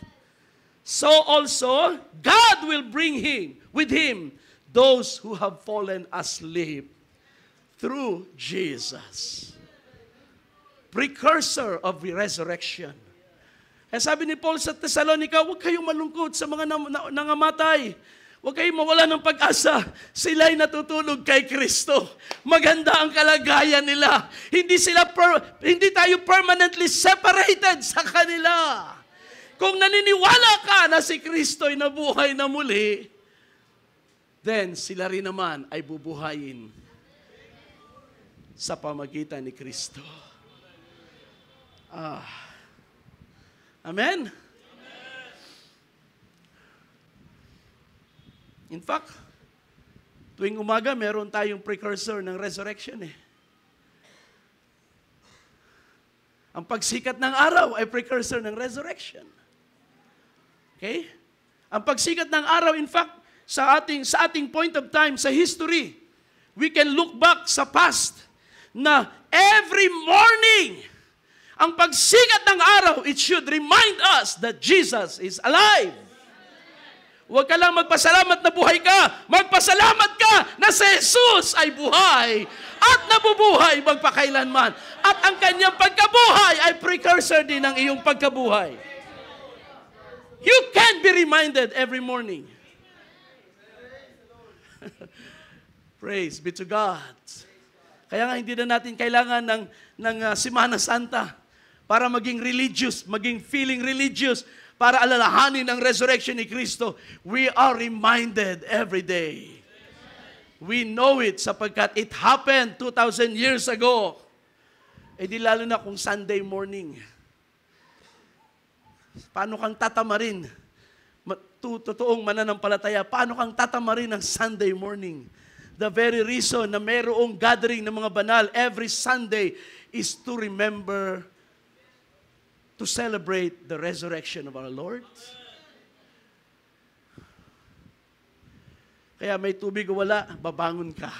so also God will bring with him those who have fallen asleep through Jesus. Precursor of the resurrection. Kaya sabi ni Paul sa Thessalonica, huwag kayong malungkot sa mga nangamatay. Huwag kayong mawala ng pag-asa. Sila'y natutulog kay Kristo. Maganda ang kalagayan nila. Hindi tayo permanently separated sa kanila. Kung naniniwala ka na si Kristo ay nabuhay na muli, then sila rin naman ay bubuhayin sa pamagitan ni Kristo. Amen? In fact, tuwing umaga, meron tayong precursor ng resurrection eh. Ang pagsikat ng araw ay precursor ng resurrection. Okay? Ang pagsikat ng araw, in fact, sa ating point of time, sa history, we can look back sa past na every morning, ang pagsikat ng araw, it should remind us that Jesus is alive. Huwag ka lang magpasalamat na buhay ka. Magpasalamat ka na si Jesus ay buhay at nabubuhay magpakailanman. At ang kanyang pagkabuhay ay precursor din ng iyong pagkabuhay. You can be reminded every morning. Praise be to God. Kaya nga hindi na natin kailangan ng Semana Santa para maging religious, maging feeling religious, para alalahanin ang resurrection ni Kristo. We are reminded every day. We know it sapagkat it happened 2,000 years ago. Eh di lalo na kung Sunday morning. Paano kang tatamarin? Totoong mananampalataya, paano kang tatamarin ng Sunday morning? The very reason na mayroong gathering ng mga banal every Sunday is to remember, to celebrate the resurrection of our Lord. Kaya may tubig o wala, babangon ka.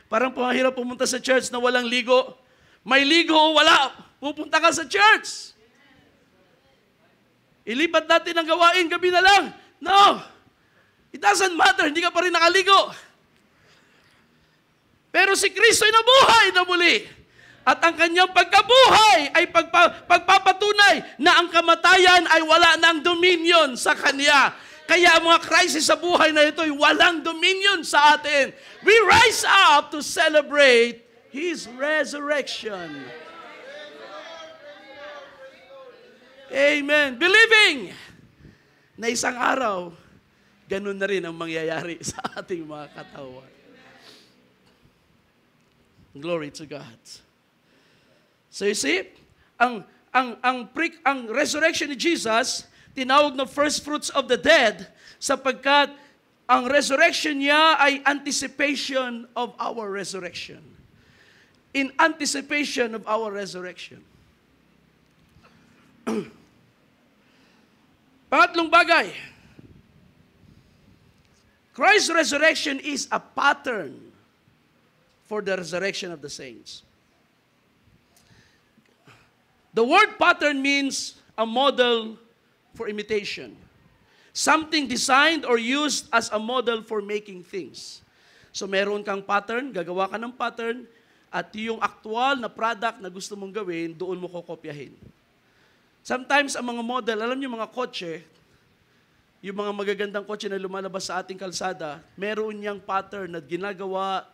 Parang pumahirap pumunta sa church na walang ligo. May ligo o wala, pupunta ka sa church. Ilipat natin ang gawain, gabi na lang. No! It doesn't matter, hindi ka pa rin nakaligo. Pero si Kristo ay nabuhay na muli. At ang kanyang pagkabuhay ay pagpapatunay na ang kamatayan ay wala ng dominion sa kanya. Kaya ang mga crisis sa buhay na ito ay walang dominion sa atin. We rise up to celebrate His resurrection. Amen. Believing na isang araw, ganun na rin ang mangyayari sa ating mga katawan. Glory to God. So you see, ang resurrection ni Jesus, tinawag na first fruits of the dead, sapagkat ang resurrection niya ay anticipation of our resurrection. In anticipation of our resurrection. Pangatlong bagay, Christ's resurrection is a pattern for the resurrection of the saints. The word pattern means a model for imitation. Something designed or used as a model for making things. So meron kang pattern, gagawa ka ng pattern, at yung actual na product na gusto mong gawin, doon mo kokopyahin. Sometimes ang mga model, alam niyo mga kotse, yung mga magagandang kotse na lumalabas sa ating kalsada, meron niyang pattern na ginagawa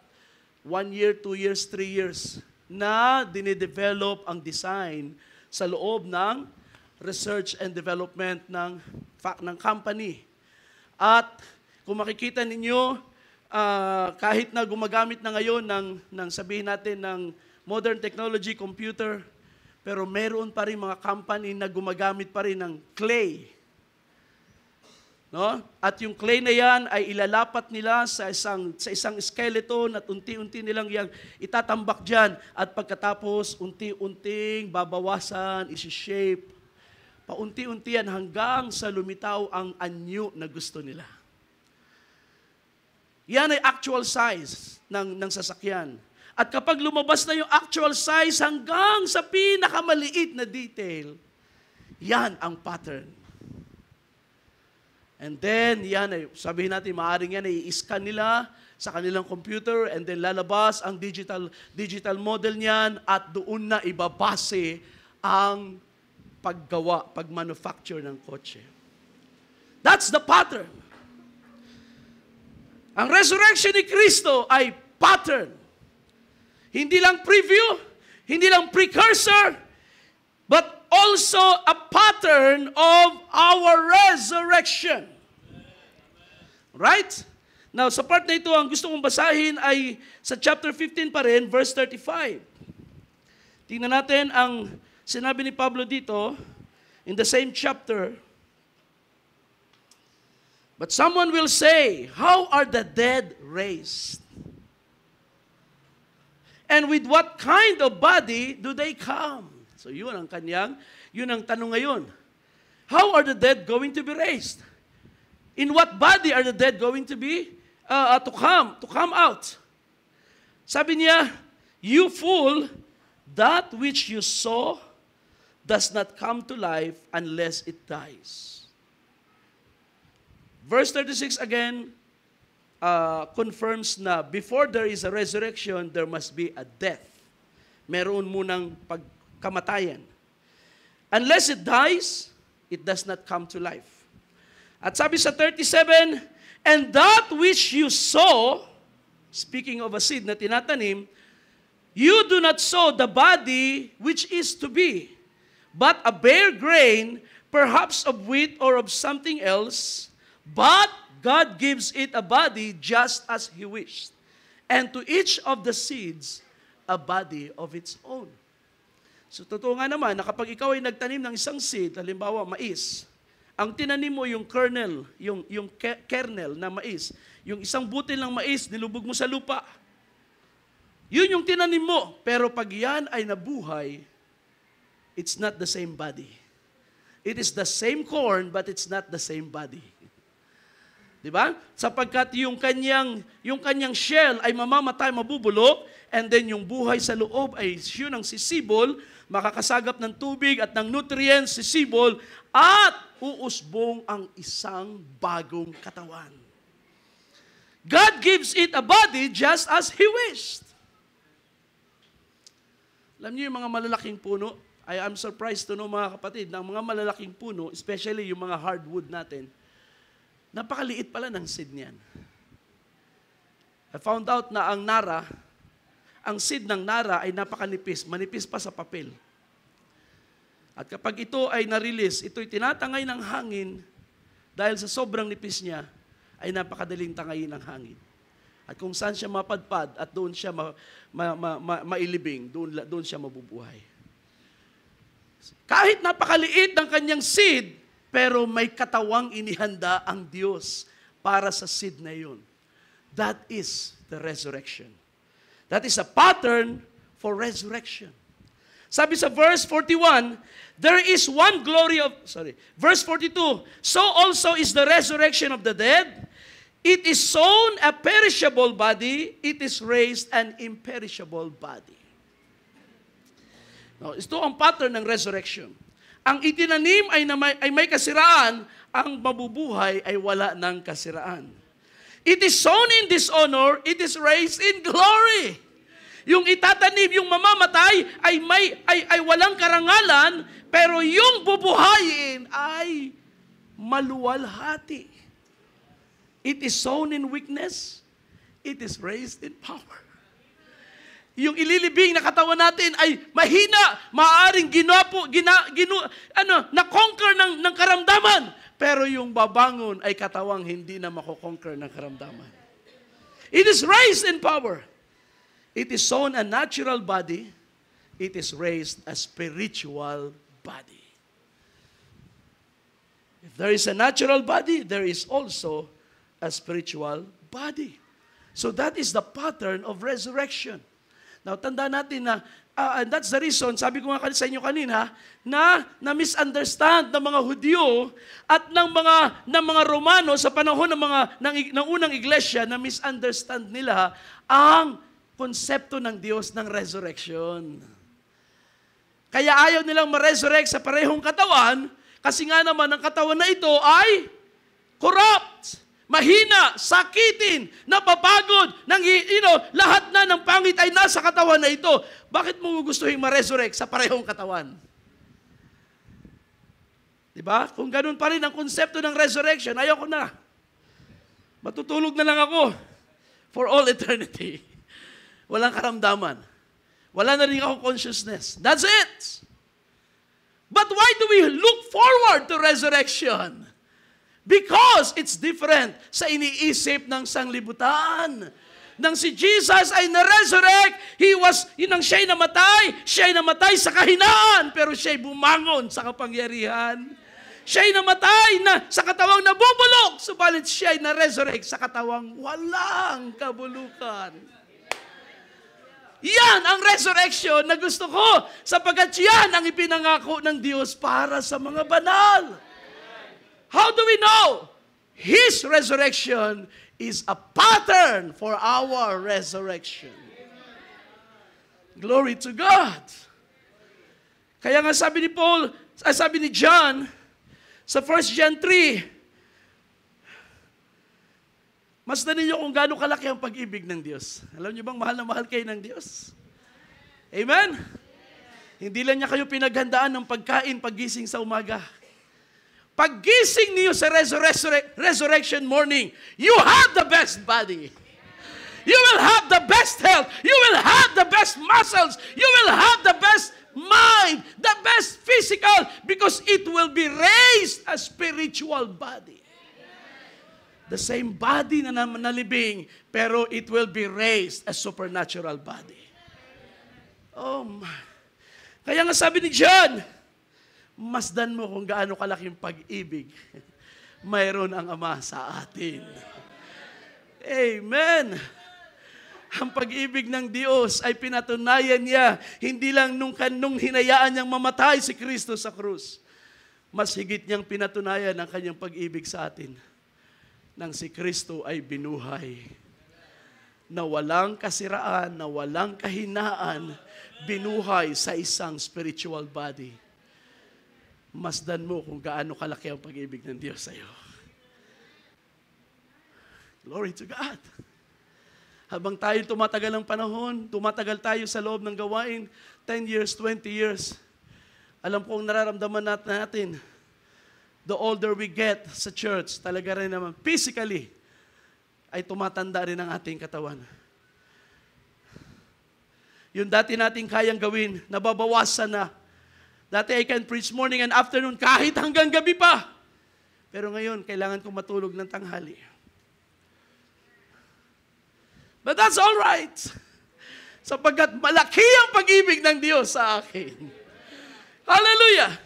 1 year, 2 years, 3 years, na dinidevelop ang design sa loob ng research and development ng company. At kung makikita ninyo, kahit na gumagamit na ngayon ng sabihin natin ng modern technology, computer, pero meron pa rin mga company na gumagamit pa rin ng clay. No? At yung clay na yan ay ilalapat nila sa isang skeleton at unti-unti nilang yang itatambak dyan. At pagkatapos, unti-unting babawasan, isi-shape. Paunti-unti yan hanggang sa lumitaw ang anyo na gusto nila. Yan ay actual size ng sasakyan. At kapag lumabas na yung actual size hanggang sa pinakamaliit na detail, yan ang pattern. And then, yan ay, sabihin natin, maaaring yan ay i-scan nila sa kanilang computer and then lalabas ang digital model niyan at doon na ibabase ang paggawa, pag-manufacture ng kotse. That's the pattern. Ang resurrection ni Kristo ay pattern. Hindi lang preview, hindi lang precursor, but also a pattern of our resurrection. Right? Now, sa part na ito, ang gusto kong basahin ay sa chapter 15 pa rin, verse 35. Tingnan natin ang sinabi ni Pablo dito, in the same chapter. But someone will say, how are the dead raised? And with what kind of body do they come? So yun ang tanong ngayon. How are the dead going to be raised? In what body are the dead going to be, to come out? Sabi niya, you fool, that which you saw does not come to life unless it dies. Verse 36 again confirms na before there is a resurrection, there must be a death. Meron munang pagkamatayan. Unless it dies, it does not come to life. At sabi sa 37, and that which you sow, speaking of a seed na tinatanim, you do not sow the body which is to be, but a bare grain, perhaps of wheat or of something else, but God gives it a body just as He wished, and to each of the seeds a body of its own. So totoo nga naman na kapag ikaw ay nagtanim ng isang seed, halimbawa mais, ang tinanim mo yung kernel, yung kernel na mais, yung isang butil ng mais, nilubog mo sa lupa. Yun yung tinanim mo. Pero pag yan ay nabuhay, it's not the same body. It is the same corn, but it's not the same body. Diba? Sapagkat yung kanyang shell ay mamamatay, mabubulok, and then yung buhay sa loob ay yun ang sisibol, makakasagap ng tubig at ng nutrients, sisibol, at uusbong ang isang bagong katawan. God gives it a body just as He wished. Alam niyo yung mga malalaking puno, I'm surprised to know mga kapatid, na mga malalaking puno, especially yung mga hardwood natin, napakaliit pala ng seed niyan. I found out na ang seed ng nara ay napakanipis, manipis pa sa papel. At kapag ito ay na-release, ito'y tinatangay ng hangin dahil sa sobrang nipis niya, ay napakadaling tangayin ng hangin. At kung saan siya mapadpad at doon siya mailibing, doon siya mabubuhay. Kahit napakaliit ng kanyang seed, pero may katawang inihanda ang Diyos para sa seed na yun. That is the resurrection. That is a pattern for resurrection. Sabi sa verse 41, there is one glory of, verse 42, so also is the resurrection of the dead. It is sown a perishable body, it is raised an imperishable body. Now, ito ang pattern ng resurrection. Ang itinanim ay may kasiraan, ang mabubuhay ay wala ng kasiraan. It is sown in dishonor, it is raised in glory. Yung itatanim, yung mamamatay ay walang karangalan, pero yung bubuhayin ay maluwalhati. It is sown in weakness, it is raised in power. Yung ililibing na katawan natin ay mahina, maaaring na-conquer ng karamdaman. Pero yung babangon ay katawang hindi na mako-conquer ng karamdaman. It is raised in power. It is sown a natural body, it is raised a spiritual body. If there is a natural body, there is also a spiritual body. So that is the pattern of resurrection. Now, tandaan natin na, and that's the reason, sabi ko nga sa inyo kanina, na misunderstand ng mga Hudyo at ng mga Romano sa panahon ng unang iglesia, na misunderstand nila ang konsepto ng Diyos ng resurrection. Kaya ayaw nilang ma-resurrect sa parehong katawan, kasi nga naman ang katawan na ito ay corrupt, mahina, sakitin, napapagod, lahat na ng pangit ay nasa katawan na ito. Bakit mo gustuhin ma-resurrect sa parehong katawan? Diba? Kung ganun pa rin ang konsepto ng resurrection, ayoko na. Matutulog na lang ako for all eternity. Walang karamdaman. Wala na rin ako consciousness. That's it. But why do we look forward to resurrection? Because it's different sa iniisip ng sanglibutan. Nang si Jesus ay na-resurrect, siya'y namatay sa kahinaan, pero siya'y bumangon sa kapangyarihan. Siya'y namatay na sa katawang nabubulok, subalit siya'y na-resurrect sa katawang walang kabulukan. Yan ang resurrection na gusto ko, sapagkat yan ang ipinangako ng Diyos para sa mga banal. How do we know? His resurrection is a pattern for our resurrection. Glory to God. Kaya nga sabi ni John, sa 1 John 3, masdan ninyo kung gaano kalaki ang pag-ibig ng Diyos. Alam niyo bang mahal na mahal kayo ng Diyos? Amen? Hindi lang niya kayo pinaghandaan ng pagkain paggising sa umaga. Paggising niyo sa resurrection morning, you have the best body. You will have the best health. You will have the best muscles. You will have the best mind, the best physical, because it will be raised a spiritual body. The same body na nalibing, pero it will be raised a supernatural body. Oh my. Kaya nga sabi ni John, masdan mo kung gaano kalaking pag-ibig mayroon ang Ama sa atin. Amen. Ang pag-ibig ng Diyos ay pinatunayan niya, hindi lang nung hinayaan niyang mamatay si Kristo sa krus. Mas higit niyang pinatunayan ang kanyang pag-ibig sa atin nang si Kristo ay binuhay. Na walang kasiraan, na walang kahinaan, binuhay sa isang spiritual body. Masdan mo kung gaano kalaki ang pag-ibig ng Diyos sa iyo. Glory to God. Habang tayo tumatagal ng panahon, tumatagal tayo sa loob ng gawain, 10 years, 20 years, alam kong nararamdaman natin, the older we get sa church, talaga rin naman, physically, ay tumatanda rin ang ating katawan. Yung dati nating kayang gawin, nababawasan na. Dati I can preach morning and afternoon kahit hanggang gabi pa. Pero ngayon, kailangan kong matulog ng tanghali. But that's all right. Sapagkat malaki ang pag-ibig ng Diyos sa akin. Hallelujah!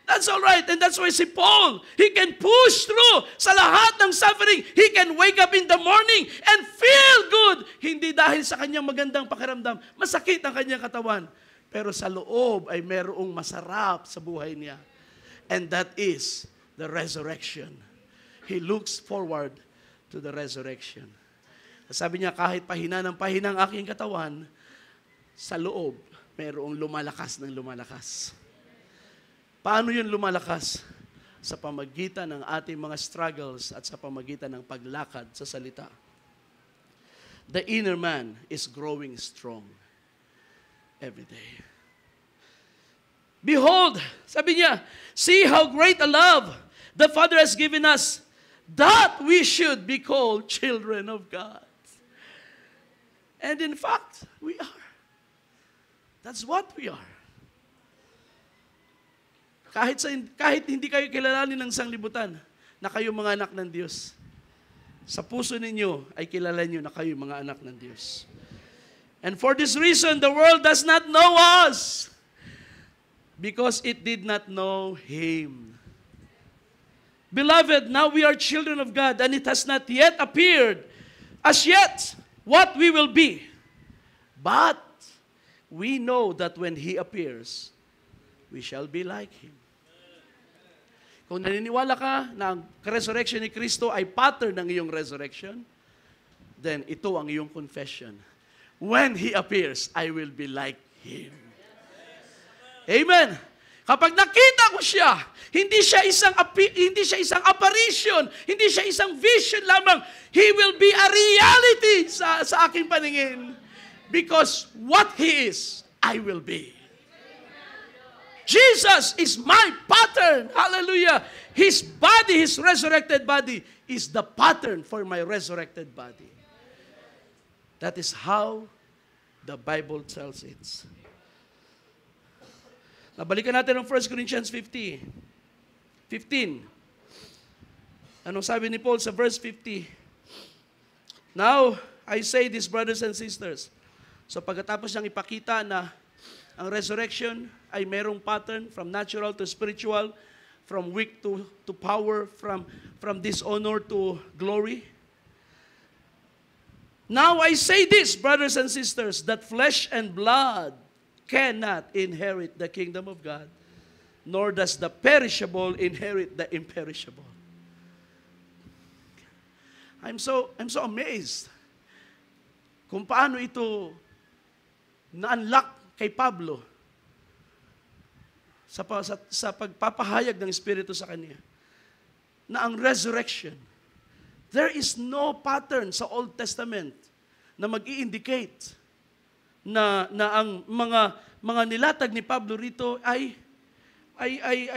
That's all right. And that's why si Paul, he can push through sa lahat ng suffering. He can wake up in the morning and feel good. Hindi dahil sa kanyang magandang pakiramdam. Masakit ang kanyang katawan. Pero sa loob ay merong masarap sa buhay niya. And that is the resurrection. He looks forward to the resurrection. Sabi niya, kahit pahina ng pahina ang aking katawan, sa loob, merong lumalakas ng lumalakas. Paano yun lumalakas? Sa pamagitan ng ating mga struggles at sa pamagitan ng paglakad sa salita. The inner man is growing strong every day. Behold, sabi niya, see how great a love the Father has given us, that we should be called children of God. And in fact, we are. That's what we are. Kahit hindi kayo kilalanin ng sanglibutan, na kayo mga anak ng Diyos, sa puso ninyo ay kilala nyo na kayo mga anak ng Diyos. And for this reason, the world does not know us, because it did not know Him. Beloved, now we are children of God, and it has not yet appeared as yet what we will be. But we know that when He appears, we shall be like Him. Kung naniniwala ka na ang resurrection ni Kristo ay pattern ng iyong resurrection, then ito ang iyong confession. When He appears, I will be like Him. Amen. Kapag nakita ko siya, hindi siya isang apparition, hindi siya isang vision lamang. He will be a reality sa aking paningin. Because what He is, I will be. Jesus is my pattern. Hallelujah. His body, His resurrected body, is the pattern for my resurrected body. That is how the Bible tells it. Nabalikan natin ang 1 Corinthians 15. Anong sabi ni Paul sa verse 50? Now, I say this, brothers and sisters. So pagkatapos niyang ipakita na ang resurrection ay merong pattern from natural to spiritual, from weak to power, from dishonor to glory. Now I say this, brothers and sisters, that flesh and blood cannot inherit the kingdom of God, nor does the perishable inherit the imperishable. I'm so amazed kung paano ito na-unlock kay Pablo sa pagpapahayag ng Espiritu sa kanya na ang resurrection, there is no pattern sa Old Testament na mag-i-indicate na ang mga nilatag ni Pablo rito ay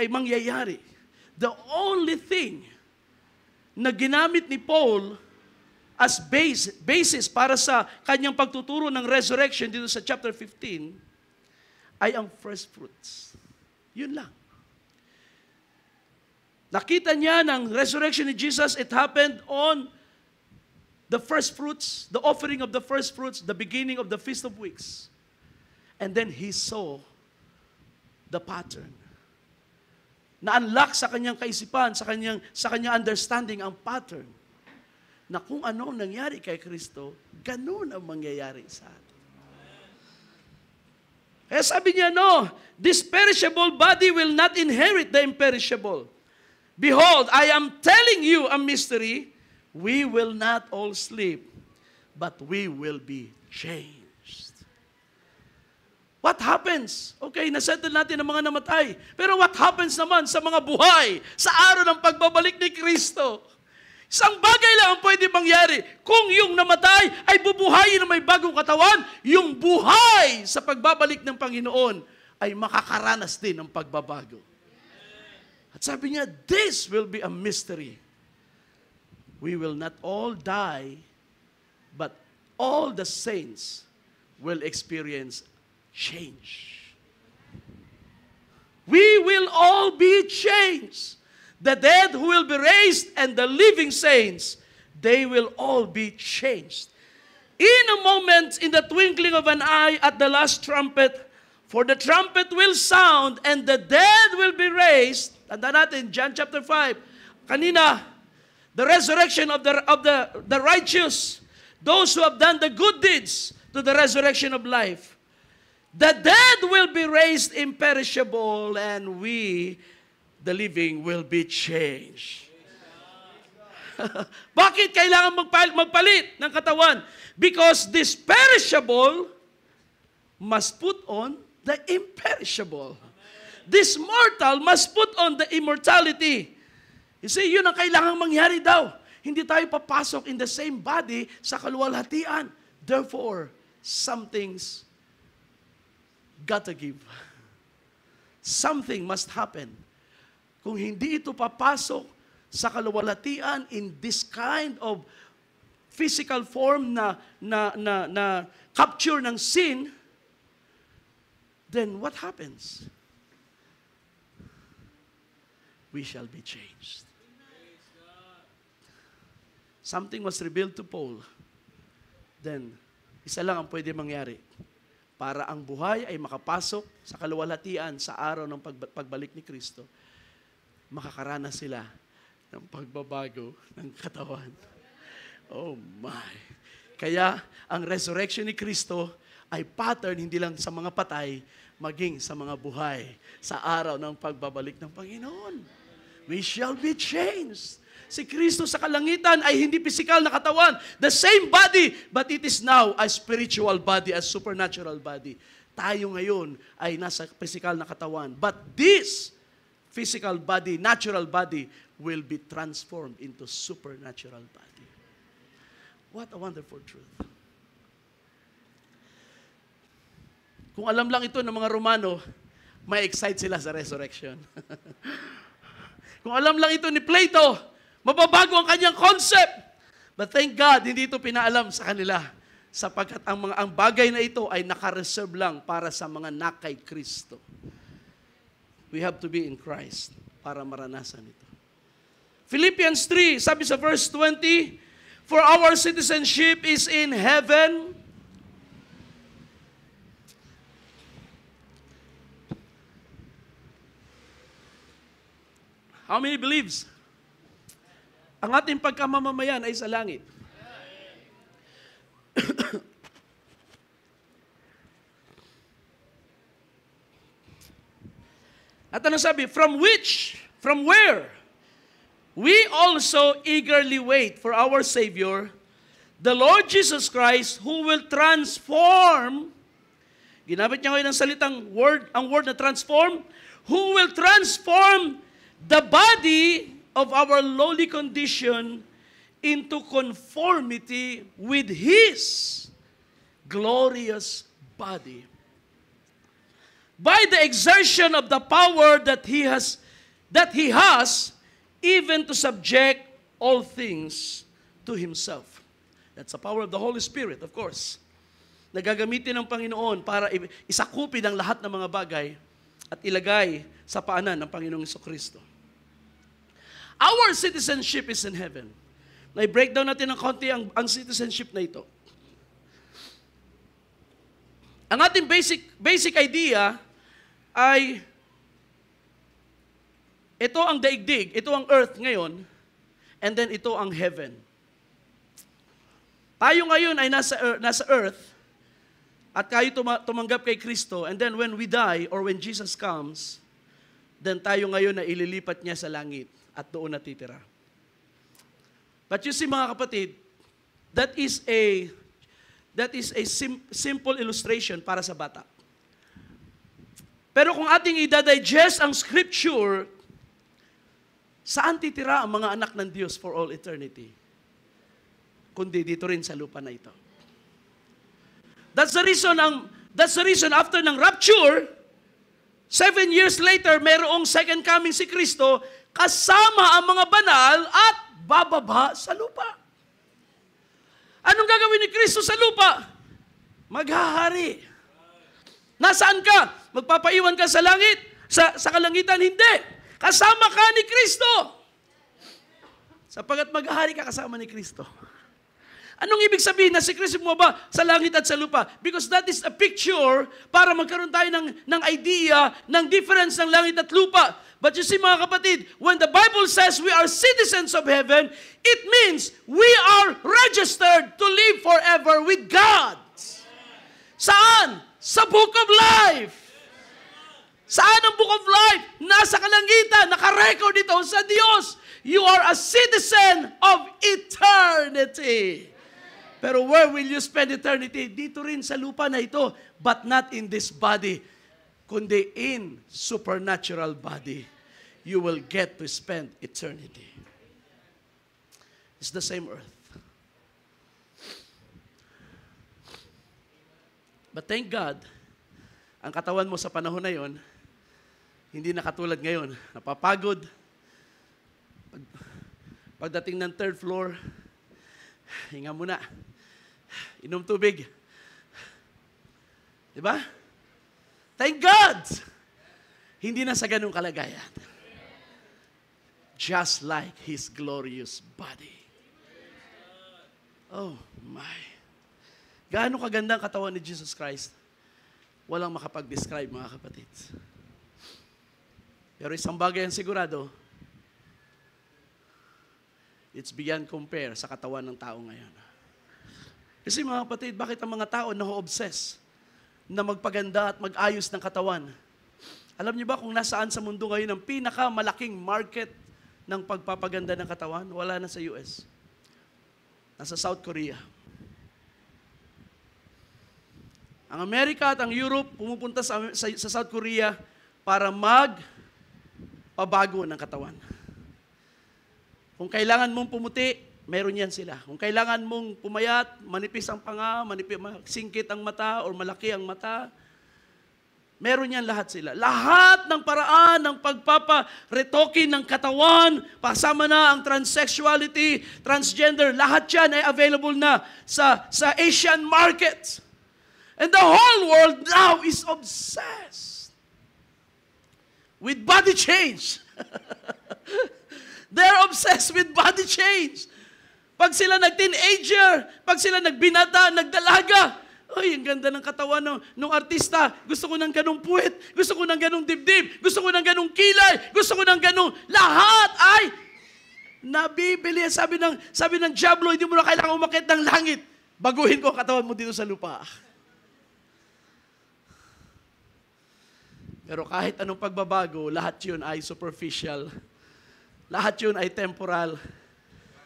mangyayari. The only thing na ginamit ni Paul as basis para sa kanyang pagtuturo ng resurrection dito sa chapter 15 ay ang first fruits. Yun lang. Nakita niya ng resurrection ni Jesus, it happened on the first fruits, the offering of the first fruits, the beginning of the Feast of Weeks. And then he saw the pattern. Na-unlock sa kanyang kaisipan, sa kanyang understanding ang pattern na kung ano nangyari kay Kristo, ganun ang mangyayari sa atin. Kaya sabi niya, no, this perishable body will not inherit the imperishable. Behold, I am telling you a mystery. We will not all sleep, but we will be changed. What happens? Okay, nasettle natin ang mga namatay. Pero what happens naman sa mga buhay sa araw ng pagbabalik ni Kristo? Isang bagay lang ang pwede mangyari. Kung yung namatay ay bubuhayin na may bagong katawan, yung buhay sa pagbabalik ng Panginoon ay makakaranas din ng pagbabago. At sabi niya, this will be a mystery. We will not all die, but all the saints will experience change. We will all be changed. The dead who will be raised and the living saints, they will all be changed. In a moment, in the twinkling of an eye, at the last trumpet, for the trumpet will sound and the dead will be raised. Tanda natin, John chapter 5. Kanina, the resurrection of the righteous, those who have done the good deeds to the resurrection of life. The dead will be raised imperishable, and we, the living, will be changed. Bakit kailangan magpalit ng katawan? Because this perishable must put on the imperishable. This mortal must put on the immortality. You see, yun ang kailangang mangyari daw. Hindi tayo papasok in the same body sa kaluwalhatian. Therefore, some things gotta give. Something must happen. Kung hindi ito papasok sa kaluwalhatian in this kind of physical form na capture ng sin, then what happens? We shall be changed. Something was revealed to Paul. Then, isa lang ang pwede mangyari. Para ang buhay ay makapasok sa kaluwalhatian sa araw ng pagbalik ni Kristo, makakaranas sila ng pagbabago ng katawan. Oh my! Kaya, ang resurrection ni Kristo ay pattern hindi lang sa mga patay, maging sa mga buhay sa araw ng pagbabalik ng Panginoon. We shall be changed. Si Kristo sa kalangitan ay hindi physical na katawan. The same body, but it is now a spiritual body, a supernatural body. Tayo ngayon ay nasa physical na katawan. But this physical body, natural body, will be transformed into supernatural body. What a wonderful truth. Kung alam lang ito ng mga Romano, may excite sila sa resurrection. Kung alam lang ito ni Plato, mababago ang kanyang concept. But thank God, hindi ito pinaalam sa kanila. Sapagkat ang bagay na ito ay nakareserve lang para sa mga nakay Kristo. We have to be in Christ para maranasan ito. Philippians 3, sabi sa verse 20, for our citizenship is in heaven. How many believes? Ang ating pagkamamamayan ay sa langit. At ano sabi? From where? We also eagerly wait for our Savior, the Lord Jesus Christ, who will transform, ginamit niya ngayon ang salitang word, ang word na transform, who will transform the body of our lowly condition into conformity with His glorious body. By the exertion of the power that He has, even to subject all things to Himself. That's the power of the Holy Spirit, of course. Nagagamitin ng Panginoon para isakupin ang lahat ng mga bagay at ilagay sa paanan ng Panginoong Jesucristo. Our citizenship is in heaven. Na-breakdown natin ng konti ang citizenship na ito. Ang ating basic idea ay ito ang daigdig, ito ang earth ngayon, and then ito ang heaven. Tayo ngayon ay nasa earth, at tayo tumanggap kay Kristo, and then when we die, or when Jesus comes, then tayo ngayon na ililipat niya sa langit, at doon natitira. But you see mga kapatid, that is a simple illustration para sa bata. Pero kung ating i-digest ang scripture, saan titira ang mga anak ng Diyos for all eternity? Kundi dito rin sa lupa na ito. That's the reason after ng rapture, 7 years later, mayroong second coming si Kristo, kasama ang mga banal at bababa sa lupa. Anong gagawin ni Kristo sa lupa? Maghahari. Nasaan ka? Magpapaiwan ka sa langit? Sa kalangitan? Hindi. Kasama ka ni Kristo. Sapagat maghahari ka kasama ni Kristo. Anong ibig sabihin na si Kristo mo ba sa langit at sa lupa? Because that is a picture para magkaroon tayo ng idea ng difference ng langit at lupa. But you see mga kapatid, when the Bible says we are citizens of heaven, it means we are registered to live forever with God. Saan? Sa Book of Life. Saan ang Book of Life? Nasa kalangitan, nakarecord ito sa Diyos. You are a citizen of eternity. Pero where will you spend eternity? Dito rin sa lupa na ito, but not in this body, kundi in supernatural body. You will get to spend eternity. It's the same earth. But thank God, ang katawan mo sa panahon na yon, hindi na katulad ngayon. Napapagod. Pagdating ng third floor, hinga muna. Inom tubig. Diba? Thank God! Hindi na sa ganung kalagayan. Just like His glorious body. Oh my. Gaano kaganda ang katawan ni Jesus Christ? Walang makapag-describe, mga kapatid. Pero isang bagay ang sigurado, it's beyond compare sa katawan ng tao ngayon. Kasi mga kapatid, bakit ang mga tao na-obsess na magpaganda at mag-ayos ng katawan? Alam niyo ba kung nasaan sa mundo ngayon ang pinakamalaking market ng pagpapaganda ng katawan? Wala na sa US. Nasa South Korea. Ang Amerika at ang Europe pumupunta sa South Korea para magpabago ng katawan. Kung kailangan mong pumuti, meron yan sila. Kung kailangan mong pumayat, manipis ang panga, singkit ang mata, or malaki ang mata, meron yan lahat sila. Lahat ng paraan ng pagpaparetokin ng katawan, kasama na ang transsexuality, transgender, lahat yan ay available na sa Asian market. And the whole world now is obsessed with body change. They're obsessed with body change. Pag sila nag-teenager, pag sila nagbinata, nagdalaga, ay, ang ganda ng katawan ng artista. Gusto ko ng ganong puwet. Gusto ko ng ganong dibdib. Gusto ko ng ganong kilay. Gusto ko ng ganong lahat ay nabibili. Sabi ng Diablo, hindi mo na kailangan umakyat ng langit. Baguhin ko ang katawan mo dito sa lupa. Pero kahit anong pagbabago, lahat yun ay superficial. Lahat yun ay temporal.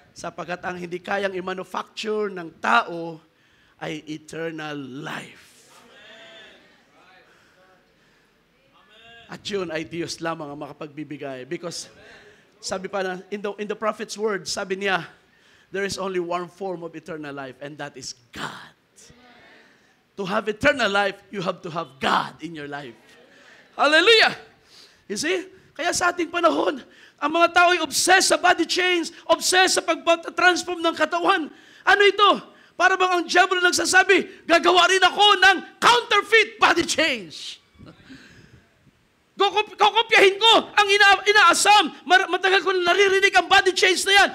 Sapagkat ang hindi kayang i-manufacture ng tao ay eternal life. At yun ay Diyos lamang ang makapagbibigay. Because sabi pa na, in the prophet's word, sabi niya, there is only one form of eternal life, and that is God. To have eternal life, you have to have God in your life. Hallelujah! You see? Kaya sa ating panahon, ang mga tao ay obsessed sa body change, obsessed sa pag-transform ng katawan. Ano ito? Para bang ang diablo nagsasabi, gagawa rin ako ng counterfeit body change. Kokopyahin ko ang inaasam. Matagal ko naririnig ang body change na yan.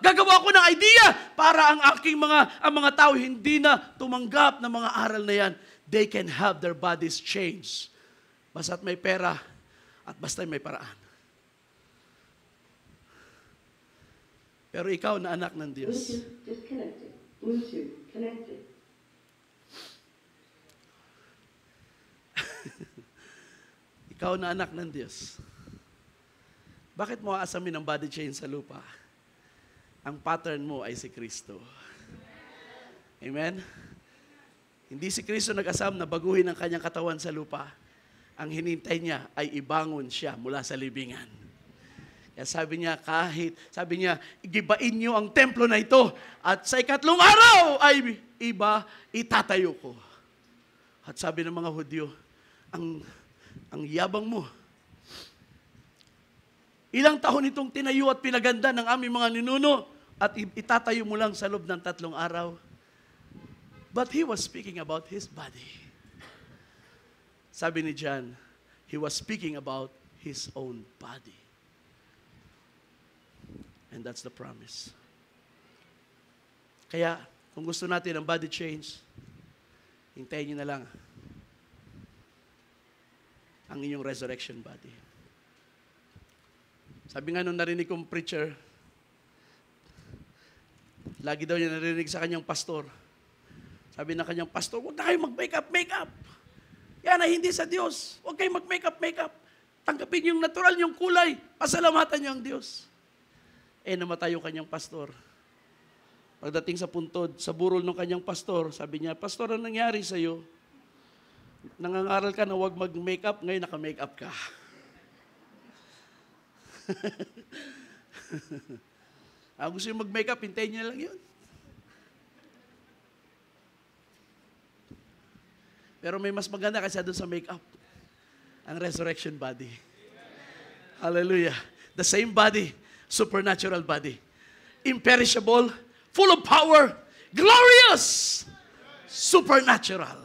Gagawa ko ng idea para ang mga tao hindi na tumanggap ng mga aral na yan. They can have their bodies changed. Basta't may pera at basta't may paraan. Pero ikaw na anak ng Diyos. Bluetooth disconnected. Bluetooth connected. Ikaw na anak ng Diyos. Bakit mo aasamin ang body change sa lupa? Ang pattern mo ay si Kristo. Amen? Hindi si Kristo nag-asam na baguhin ang kanyang katawan sa lupa. Ang hinintay niya ay ibangon siya mula sa libingan. Kaya sabi niya, igibain niyo ang templo na ito at sa ikatlong araw ay itatayo ko. At sabi ng mga Hudyo, ang yabang mo. Ilang taon itong tinayo at pinaganda ng aming mga ninuno at itatayo mo lang sa loob ng 3 araw. But he was speaking about his body. Sabi ni John, he was speaking about his own body. And that's the promise. Kaya, kung gusto natin ang body change, hintayin nyo na lang ang inyong resurrection body. Sabi nga nung narinig kong preacher, lagi daw niya narinig sa kanyang pastor. Sabi na kanyang pastor, huwag na kayo mag-make up. Yan ay hindi sa Diyos. Huwag kayong mag-makeup. Tanggapin yung natural, yung kulay. Pasalamatan niyo ang Diyos. Namatay yung kanyang pastor. Pagdating sa puntod, sa burol ng kanyang pastor, sabi niya, Pastor, ano nangyari sa'yo? Nangangaral ka na huwag mag-makeup, ngayon naka-makeup ka. Gusto yung mag-makeup, hintayin niya lang yun. Pero may mas maganda kasi doon sa makeup. Ang resurrection body. Hallelujah. The same body, supernatural body. Imperishable, full of power, glorious, supernatural.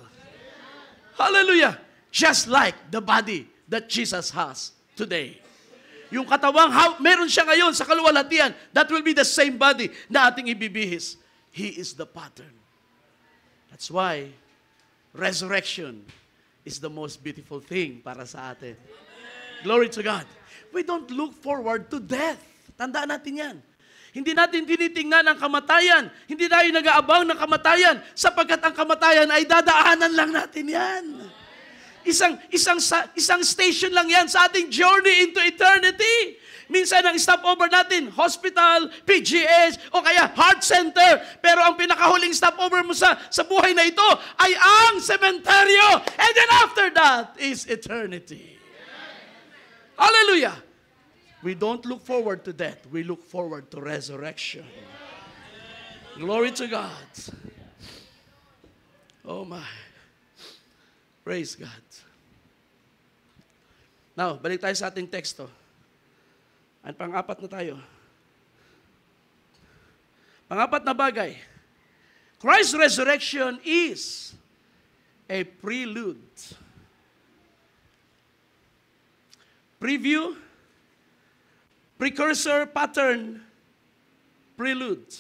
Hallelujah. Just like the body that Jesus has today. Yung katawang, meron siya ngayon sa kaluwalhatian, that will be the same body na ating ibibihis. He is the pattern. That's why resurrection is the most beautiful thing para sa atin. Glory to God. We don't look forward to death. Tandaan natin yan. Hindi natin tinitingnan ang kamatayan. Hindi tayo nag-aabang ng kamatayan sapagkat ang kamatayan ay dadaanan lang natin yan. Isang station lang yan sa ating journey into eternity. Minsan ang stopover natin, hospital, PGH, o kaya heart center. Pero ang pinakahuling stopover mo sa buhay na ito ay ang sementeryo. And then after that is eternity. Hallelujah. We don't look forward to death. We look forward to resurrection. Glory to God. Oh my. Praise God. Now, balik tayo sa ating teksto. At pang-apat na tayo. Pang-apat na bagay. Christ's resurrection is a prelude. Preview, precursor, pattern, prelude.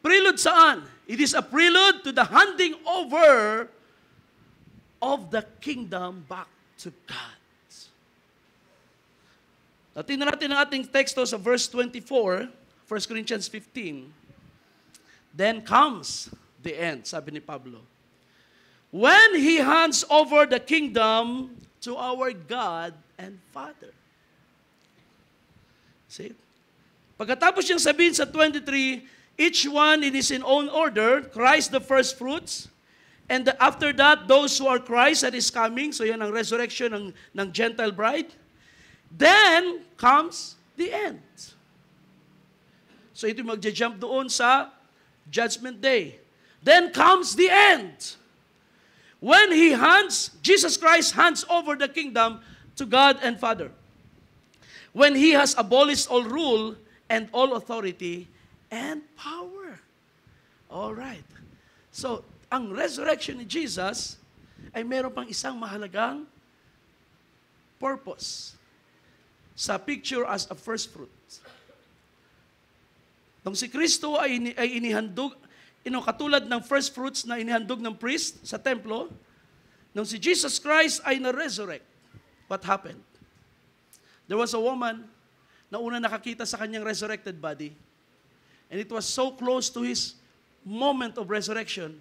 Prelude saan? It is a prelude to the handing over of the kingdom back to God. Tingnan natin ang ating teksto sa verse 24, 1 Corinthians 15. Then comes the end, sabi ni Pablo. When He hands over the kingdom to our God and Father. See? Pagkatapos niyang sabihin sa 23, each one in his own order, Christ the first fruits, and after that, those who are Christ that is coming, so yan ang resurrection ng Gentile bride. Then comes the end. So ito magja-jump doon sa Judgment Day. Then comes the end. When Jesus Christ hands over the kingdom to God and Father. When He has abolished all rule and all authority and power. All right. So, ang resurrection ni Jesus ay meron pang isang mahalagang purpose. Sa picture as a first fruit. Nung si Kristo ay inihandog, katulad ng first fruits na inihandog ng priest sa templo, nung si Jesus Christ ay na-resurrect, what happened? There was a woman na una nakakita sa kanyang resurrected body, and it was so close to his moment of resurrection.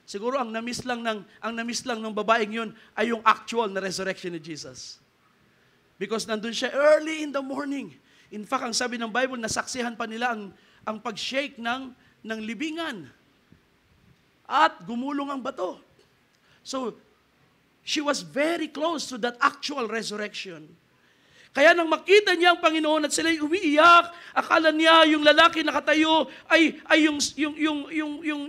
Siguro ang namiss lang ng babaeng yun ay yung actual na resurrection ni Jesus. Because nandun siya early in the morning. In fact, ang sabi ng Bible, nasaksihan pa nila ang pag-shake ng libingan. At gumulong ang bato. So, she was very close to that actual resurrection. Kaya nang makita niya ang Panginoon at sila'y umiiyak, akala niya yung lalaki nakatayo ay yung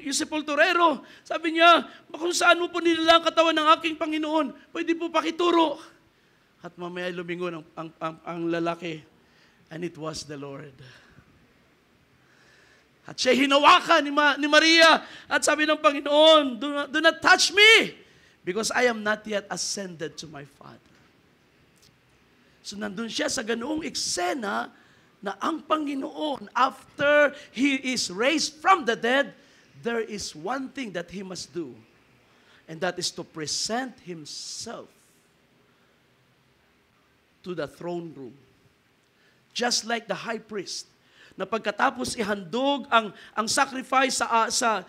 sepulturero. Sabi niya, kung saan mo po nilala ang katawan ng aking Panginoon, pwede po pakituro. At mamaya lumingon ang lalaki. And it was the Lord. At siya hinawakan ni Maria. At sabi ng Panginoon, do not touch me, because I am not yet ascended to my Father. So nandun siya sa ganoong eksena na ang Panginoon, after He is raised from the dead, there is one thing that He must do. And that is to present Himself to the throne room. Just like the high priest. na pagkatapos ihandog ang sacrifice sa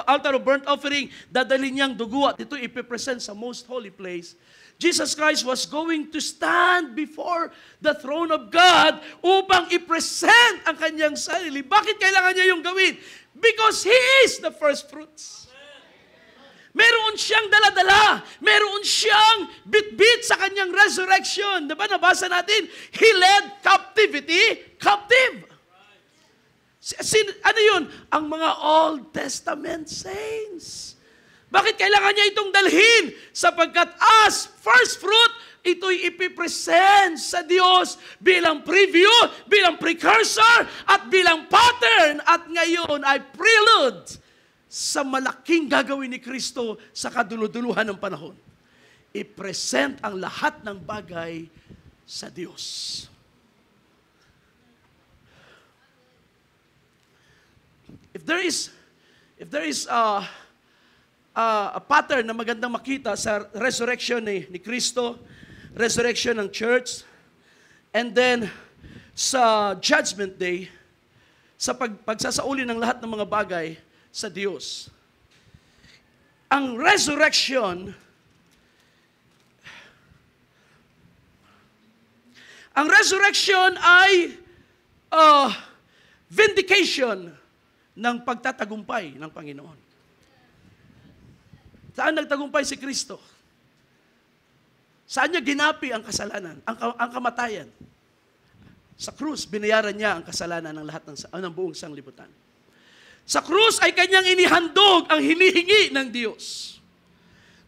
altar of burnt offering, dadalhin niyang dugo at ito ipipresent sa most holy place. Jesus Christ was going to stand before the throne of God upang i-present ang kanyang sarili. Bakit kailangan niya yung gawin? Because He is the first fruits. Meron siyang daladala. Meron siyang bit-bit sa kanyang resurrection. Diba nabasa natin? He led captivity captive. Ano yun? Ang mga Old Testament saints. Bakit kailangan niya itong dalhin? Sapagkat as first fruit, ito'y ipipresent sa Diyos bilang preview, bilang precursor, at bilang pattern. At ngayon ay prelude sa malaking gagawin ni Kristo sa kaduluduluhan ng panahon. I-present ang lahat ng bagay sa Diyos. If there is a pattern na magandang makita sa resurrection ni Kristo, resurrection ng church, and then sa Judgment Day, sa pagsasauli ng lahat ng mga bagay sa Diyos. Ang resurrection ay vindication ng pagtatagumpay ng Panginoon. Saan nagtagumpay si Kristo? Saan niya ginapi ang kasalanan, ang kamatayan? Sa krus, binayaran niya ang kasalanan ng lahat ng buong sanglibutan. Sa krus ay kanyang inihandog ang hinihingi ng Diyos.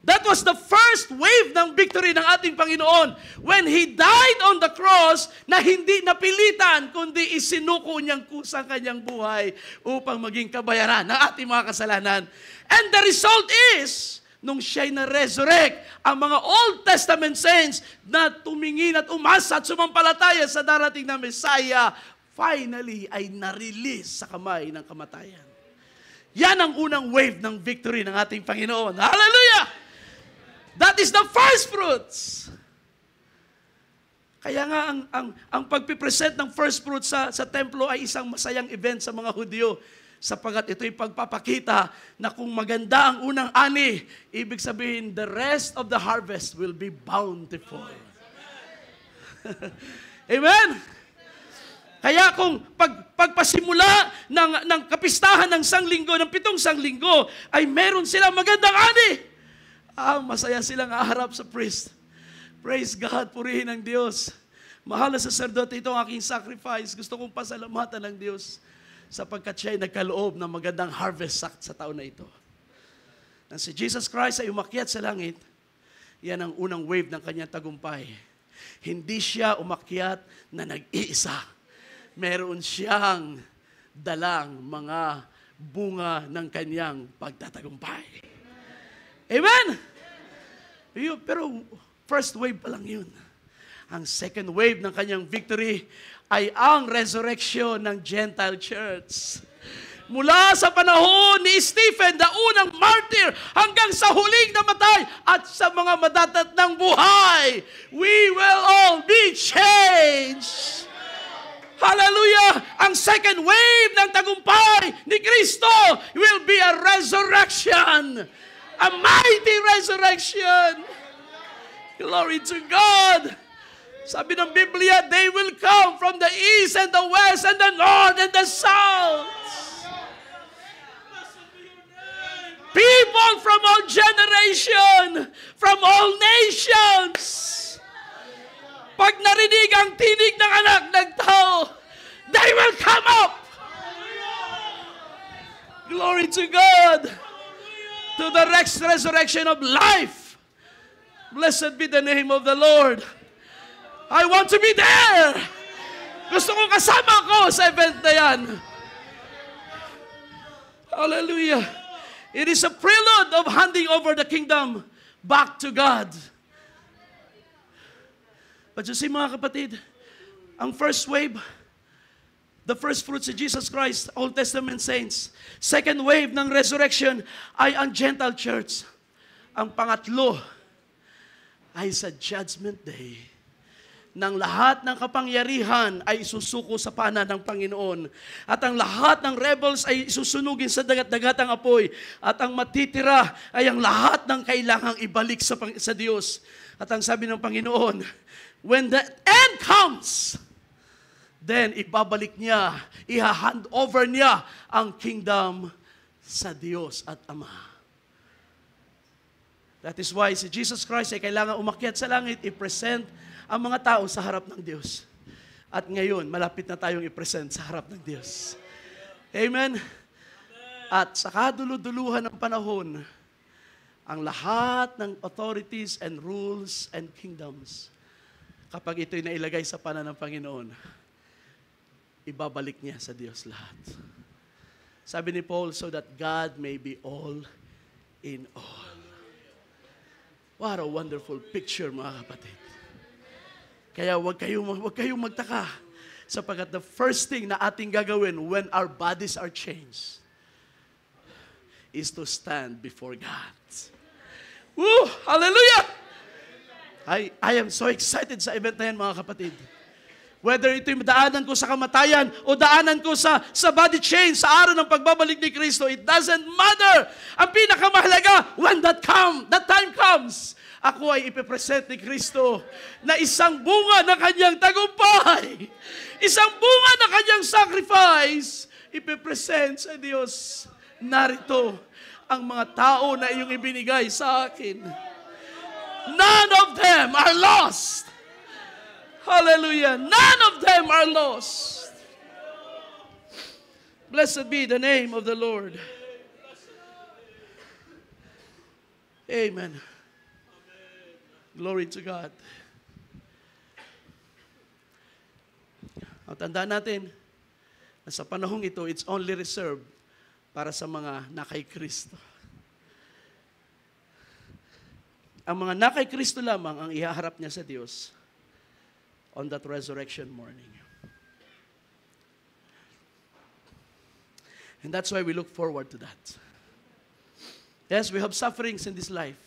That was the first wave ng victory ng ating Panginoon when He died on the cross na hindi napilitan kundi isinuko niyang kusang kanyang buhay upang maging kabayaran ng ating mga kasalanan. And the result is, nung siya'y na-resurrect, ang mga Old Testament saints na tumingin at umasa at sumampalataya sa darating na Messiah, finally ay na-release sa kamay ng kamatayan. Yan ang unang wave ng victory ng ating Panginoon. Hallelujah! That is the first fruits. Kaya nga ang pagpipresent ng first fruits sa templo ay isang masayang event sa mga Hudyo, sapagat ito'y pagpapakita na kung maganda ang unang ani, ibig sabihin, the rest of the harvest will be bountiful. Amen? Kaya kung pagpasimula ng kapistahan ng sanglinggo, ng 7 sanglinggo, ay meron silang magandang ani. Masaya silang aharap sa priest. Praise God, purihin ang Diyos. Mahal na sacerdote, ito ang aking sacrifice. Gusto kong pasalamatan ng Diyos sapagkat siya ay nagkaloob ng magandang harvest sa taon na ito. Nang si Jesus Christ ay umakyat sa langit, yan ang unang wave ng kanyang tagumpay. Hindi siya umakyat na nag-iisa. Meron siyang dalang mga bunga ng kanyang pagtatagumpay. Amen? Pero first wave pa lang yun. Ang second wave ng kanyang victory ay ang resurrection ng Gentile church. Mula sa panahon ni Stephen, the unang martyr, hanggang sa huling namatay at sa mga madatat ng buhay, we will all be changed. Hallelujah! Ang second wave ng tagumpay ni Kristo will be a resurrection. A mighty resurrection. Glory to God. Sabi ng Biblia, they will come from the east and the west and the north and the south. People from all generation, from all nations. Pag narinig ang tinig ng anak ng tao, they will come up. Glory to God. To the resurrection of life. Blessed be the name of the Lord. I want to be there. Gusto ko kasama ko sa event na yan. Hallelujah. It is a prelude of handing over the kingdom back to God. But you see mga kapatid, ang first wave, the first fruits of Jesus Christ, Old Testament saints. Second wave ng resurrection ay ang Gentile church. Ang pangatlo ay sa Judgment Day. ng lahat ng kapangyarihan ay isusuko sa pana ng Panginoon. At ang lahat ng rebels ay isusunugin sa dagat-dagatang apoy. At ang matitira ay ang lahat ng kailangang ibalik sa Diyos. At ang sabi ng Panginoon, when the end comes, then ibabalik niya, i-hand over niya ang kingdom sa Diyos at Ama. That is why si Jesus Christ ay kailangan umakyat sa langit, i-present ang mga tao sa harap ng Diyos. At ngayon, malapit na tayong i-present sa harap ng Diyos. Amen? At sa kaduluduluhan ng panahon, ang lahat ng authorities and rules and kingdoms, kapag ito'y nailagay sa pana ng Panginoon, ibabalik niya sa Diyos lahat. Sabi ni Paul, so that God may be all in all. What a wonderful picture, mga kapatid. Kaya huwag kayong magtaka, sapagkat the first thing na ating gagawin when our bodies are changed is to stand before God. Woo! Hallelujah! I am so excited sa event na yan, mga kapatid. Whether ito'y daanan ko sa kamatayan o daanan ko sa body change, sa araw ng pagbabalik ni Kristo, it doesn't matter. Ang pinakamahalaga, when that time comes, ako ay ipipresent ni Kristo na isang bunga ng kanyang tagumpay, isang bunga ng kanyang sacrifice, ipipresent sa Diyos. Narito ang mga tao na iyong ibinigay sa akin. None of them are lost. Hallelujah. None of them are lost. Blessed be the name of the Lord. Amen. Glory to God. Ang tandaan natin na sa panahong ito, it's only reserved para sa mga nakay Kristo. Ang mga nakay Kristo lamang ang ihaharap niya sa Diyos on that resurrection morning. And that's why we look forward to that. Yes, we have sufferings in this life.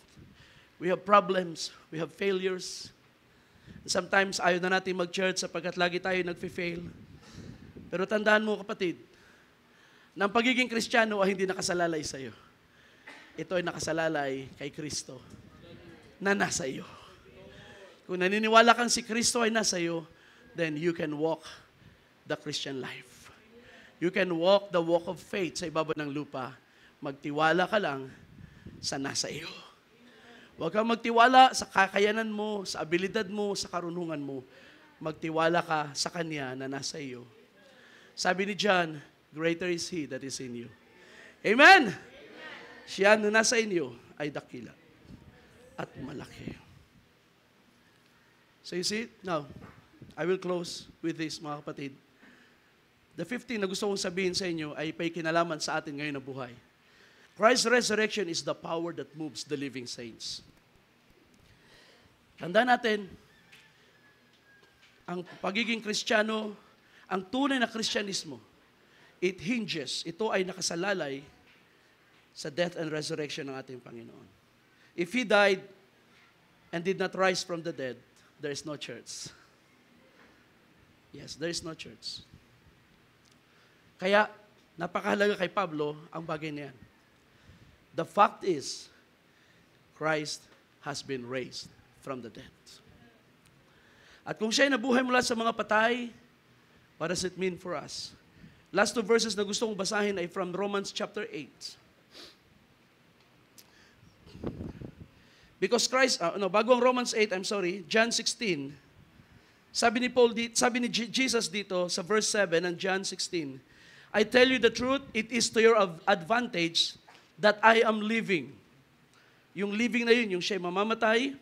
We have problems. We have failures. Sometimes ayaw na natin mag-church sapagkat lagi tayo nag-fail. Pero tandaan mo, kapatid, na ang pagiging Kristiyano ay hindi nakasalalay sa iyo. Ito ay nakasalalay kay Kristo na nasa iyo. Kung naniniwala kang si Kristo ay nasa iyo, then you can walk the Christian life. You can walk the walk of faith sa ibaba ng lupa. Magtiwala ka lang sa nasa iyo. Huwag kang magtiwala sa kakayanan mo, sa abilidad mo, sa karunungan mo. Magtiwala ka sa Kanya na nasa iyo. Sabi ni John, greater is He that is in you. Amen? Siya na nasa inyo ay dakila at malaki. So you see, now, I will close with this, mga kapatid. The 15 na gusto kong sabihin sa inyo ay may kinalaman sa atin ngayon na buhay. Christ's resurrection is the power that moves the living saints. Tandaan natin, ang pagiging Kristiyano, ang tunay na Kristyanismo, it hinges, ito ay nakasalalay sa death and resurrection ng ating Panginoon. If He died and did not rise from the dead, there is no church. Yes, there is no church. Kaya, napakahalaga kay Pablo ang bagay na yan. The fact is, Christ has been raised from the dead. At kung siya ay nabuhay mula sa mga patay, what does it mean for us? Last two verses na gusto kong basahin ay from Romans chapter 8. Because Christ, bago ang Romans 8, John 16, sabi ni Jesus dito sa verse 7 ng John 16, I tell you the truth, it is to your advantage that I am living. Yung living na yun, yung siya'y mamamatay,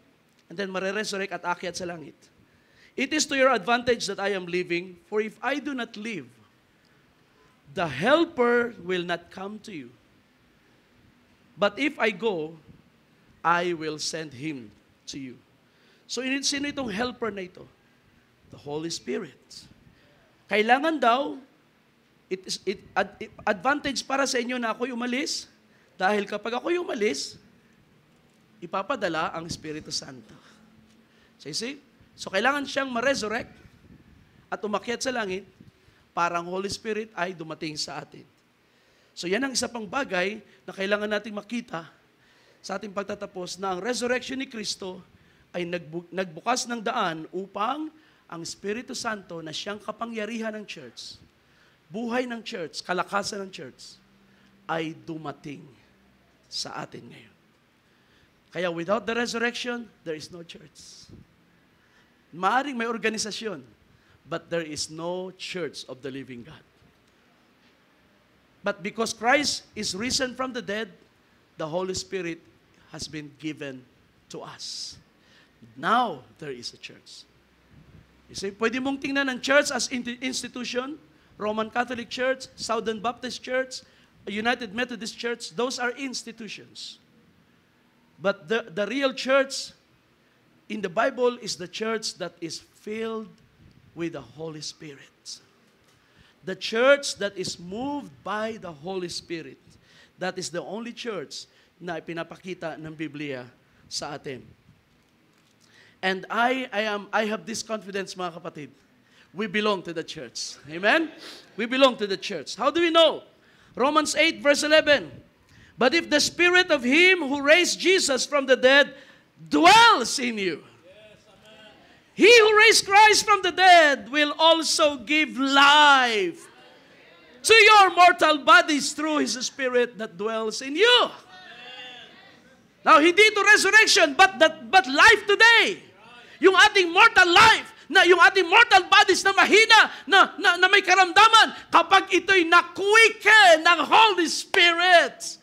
and then mareresurrect at akyat sa langit. It is to your advantage that I am living, for if I do not live, the Helper will not come to you. But if I go, I will send Him to you. So, sino itong Helper na ito? The Holy Spirit. Kailangan daw, advantage para sa inyo na ako'y umalis, dahil kapag ako'y umalis, ipapadala ang Espiritu Santo. So you see, So kailangan siyang ma-resurrect at umakyat sa langit para ang Holy Spirit ay dumating sa atin. So yan ang isa pang bagay na kailangan nating makita sa ating pagtatapos, na ang resurrection ni Kristo ay nagbukas ng daan upang ang Espiritu Santo na siyang kapangyarihan ng church, buhay ng church, kalakasan ng church, ay dumating sa atin ngayon. Kaya without the resurrection, there is no church. Maaring may organisasyon, but there is no church of the living God. But because Christ is risen from the dead, the Holy Spirit has been given to us. Now, there is a church. You see, pwede mong tingnan ang church as institution, Roman Catholic Church, Southern Baptist Church, United Methodist Church, those are institutions. But the real church in the Bible is the church that is filled with the Holy Spirit. The church that is moved by the Holy Spirit. That is the only church na pinapakita ng Biblia sa atin. And I have this confidence, mga kapatid. We belong to the church. Amen? We belong to the church. How do we know? Romans 8 verse 11. But if the Spirit of Him who raised Jesus from the dead dwells in you, He who raised Christ from the dead will also give life to your mortal bodies through His Spirit that dwells in you. Now, hindi ito resurrection, but life today. Yung ating mortal life, yung ating mortal bodies na mahina, na may karamdaman, kapag ito'y na-quicken ng Holy Spirit,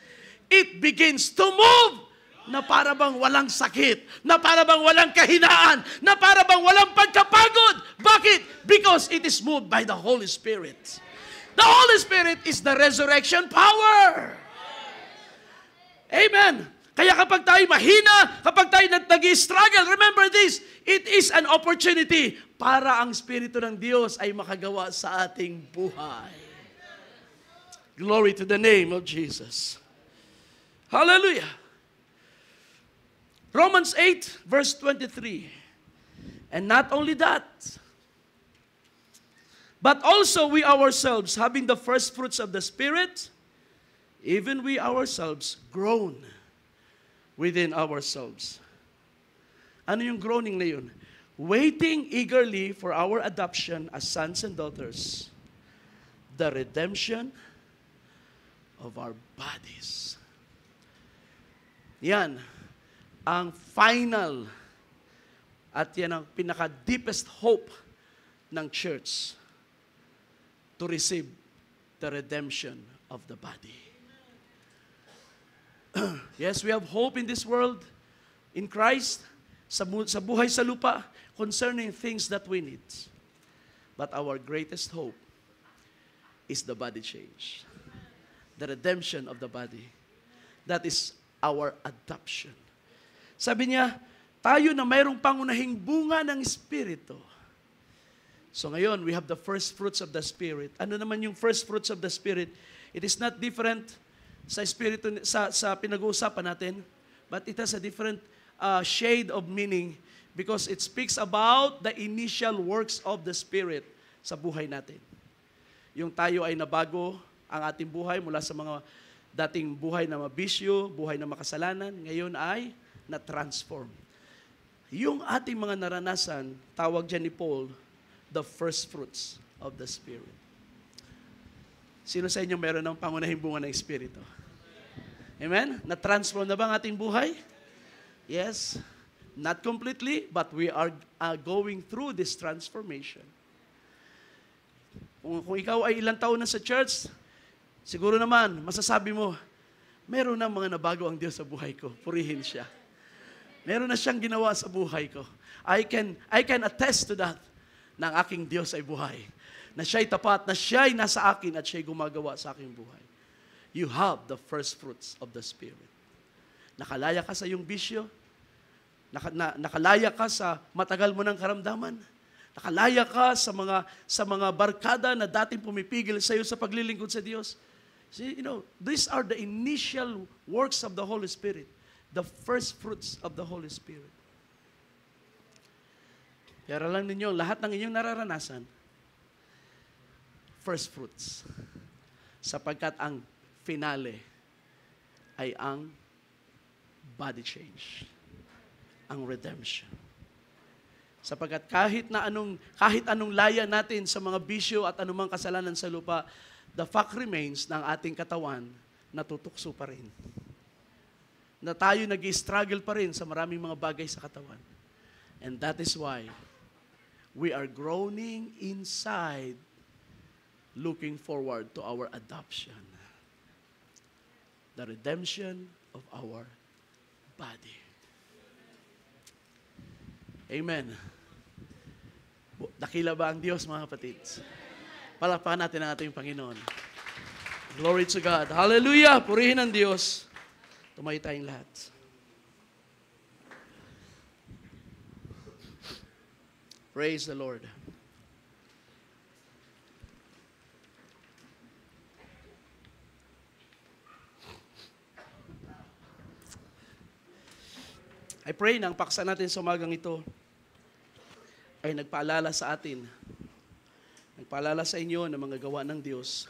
it begins to move. Na para bang walang sakit, na para bang walang kahinaan, na para bang walang pagkapagod. Bakit? Because it is moved by the Holy Spirit. The Holy Spirit is the resurrection power. Amen. Kaya kapag tayo mahina, kapag tayo nag-struggle, remember this, it is an opportunity para ang Espiritu ng Diyos ay makagawa sa ating buhay. Glory to the name of Jesus. Hallelujah. Romans 8, verse 23. And not only that, but also we ourselves, having the first fruits of the Spirit, even we ourselves groan within ourselves. Ano yung groaning na yun? Waiting eagerly for our adoption as sons and daughters, the redemption of our bodies. Yan ang final at yan ang pinaka-deepest hope ng church to receive the redemption of the body. Yes, we have hope in this world, in Christ, sa buhay sa lupa, concerning things that we need. But our greatest hope is the body change. The redemption of the body. That is our adoption. Sabi niya, tayo na mayroong pangunahing bunga ng Espiritu. So ngayon, we have the first fruits of the Spirit. Ano naman yung first fruits of the Spirit? It is not different sa Espiritu, sa pinag-uusapan natin, but it has a different shade of meaning because it speaks about the initial works of the Spirit sa buhay natin. Yung tayo ay nabago ang ating buhay mula sa mga dating buhay na mabisyo, buhay na makasalanan, ngayon ay na-transform. Yung ating mga naranasan, tawag dyan ni Paul, the first fruits of the Spirit. Sino sa inyo meron ng pangunahing bunga ng Espiritu? Amen? Na-transform na ba ang ating buhay? Yes. Not completely, but we are going through this transformation. Kung ikaw ay ilang taon na sa church, siguro naman, masasabi mo, meron na mga nabago ang Diyos sa buhay ko. Purihin siya. Meron na siyang ginawa sa buhay ko. I can attest to that na ang aking Diyos ay buhay. Na siya'y tapat, na siya'y nasa akin at siya'y gumagawa sa aking buhay. You have the first fruits of the Spirit. Nakalaya ka sa iyong bisyo. Nakalaya ka sa matagal mo ng karamdaman. Nakalaya ka sa mga barkada na dating pumipigil sa iyo sa paglilingkod sa Diyos. See, these are the initial works of the Holy Spirit. The first fruits of the Holy Spirit. Pero alam ninyo, lahat ng inyong nararanasan, first fruits. Sapagkat ang finale ay ang body change. Ang redemption. Sapagkat kahit anong laya natin sa mga bisyo at anumang kasalanan sa lupa, the fact remains na ang ating katawan natutukso pa rin. Na tayo nag-struggle pa rin sa maraming mga bagay sa katawan. And that is why we are groaning inside, looking forward to our adoption. The redemption of our body. Amen. Dakila ba ang Diyos, mga kapatid? Palakpakan natin ang ating Panginoon. Glory to God. Hallelujah! Purihin ang Diyos. Tumayo tayong lahat. Praise the Lord. I pray na ang paksa natin sa umagang ito ay nagpaalala sa atin, nagpaalala sa inyo ng mga gawa ng Diyos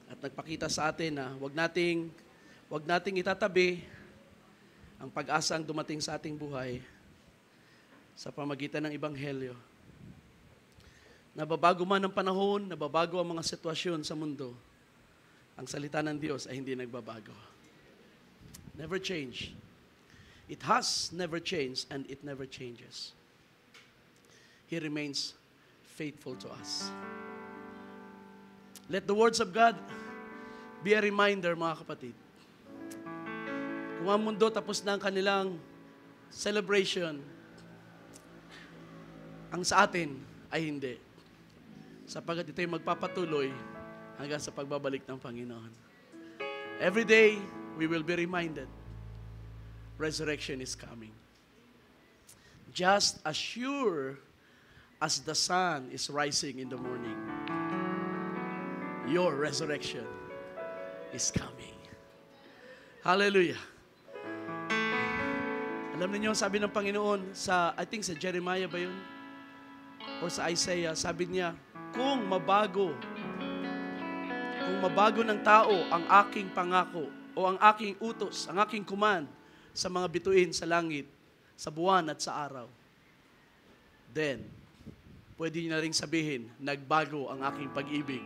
at nagpakita sa atin na wag nating itatabi ang pag-asang dumating sa ating buhay sa pamagitan ng Ebanghelyo. Nababago man ang panahon, nababago ang mga sitwasyon sa mundo, ang salita ng Diyos ay hindi nagbabago. Never change. It has never changed and it never changes. He remains faithful to us. Let the words of God be a reminder, mga kapatid. Kung ang mundo tapos na ang kanilang celebration, ang sa atin ay hindi. Sapagkat ito'y magpapatuloy hanggang sa pagbabalik ng Panginoon. Every day, we will be reminded, resurrection is coming. Just as sure as the sun is rising in the morning, your resurrection is coming. Hallelujah. Alam niyo, sabi ng Panginoon, I think sa Jeremiah ba yun? O sa Isaiah, sabi niya, kung mabago ng tao ang aking pangako o ang aking utos, ang aking command sa mga bituin sa langit, sa buwan at sa araw, then, pwede niyo na rin sabihin, nagbago ang aking pag-ibig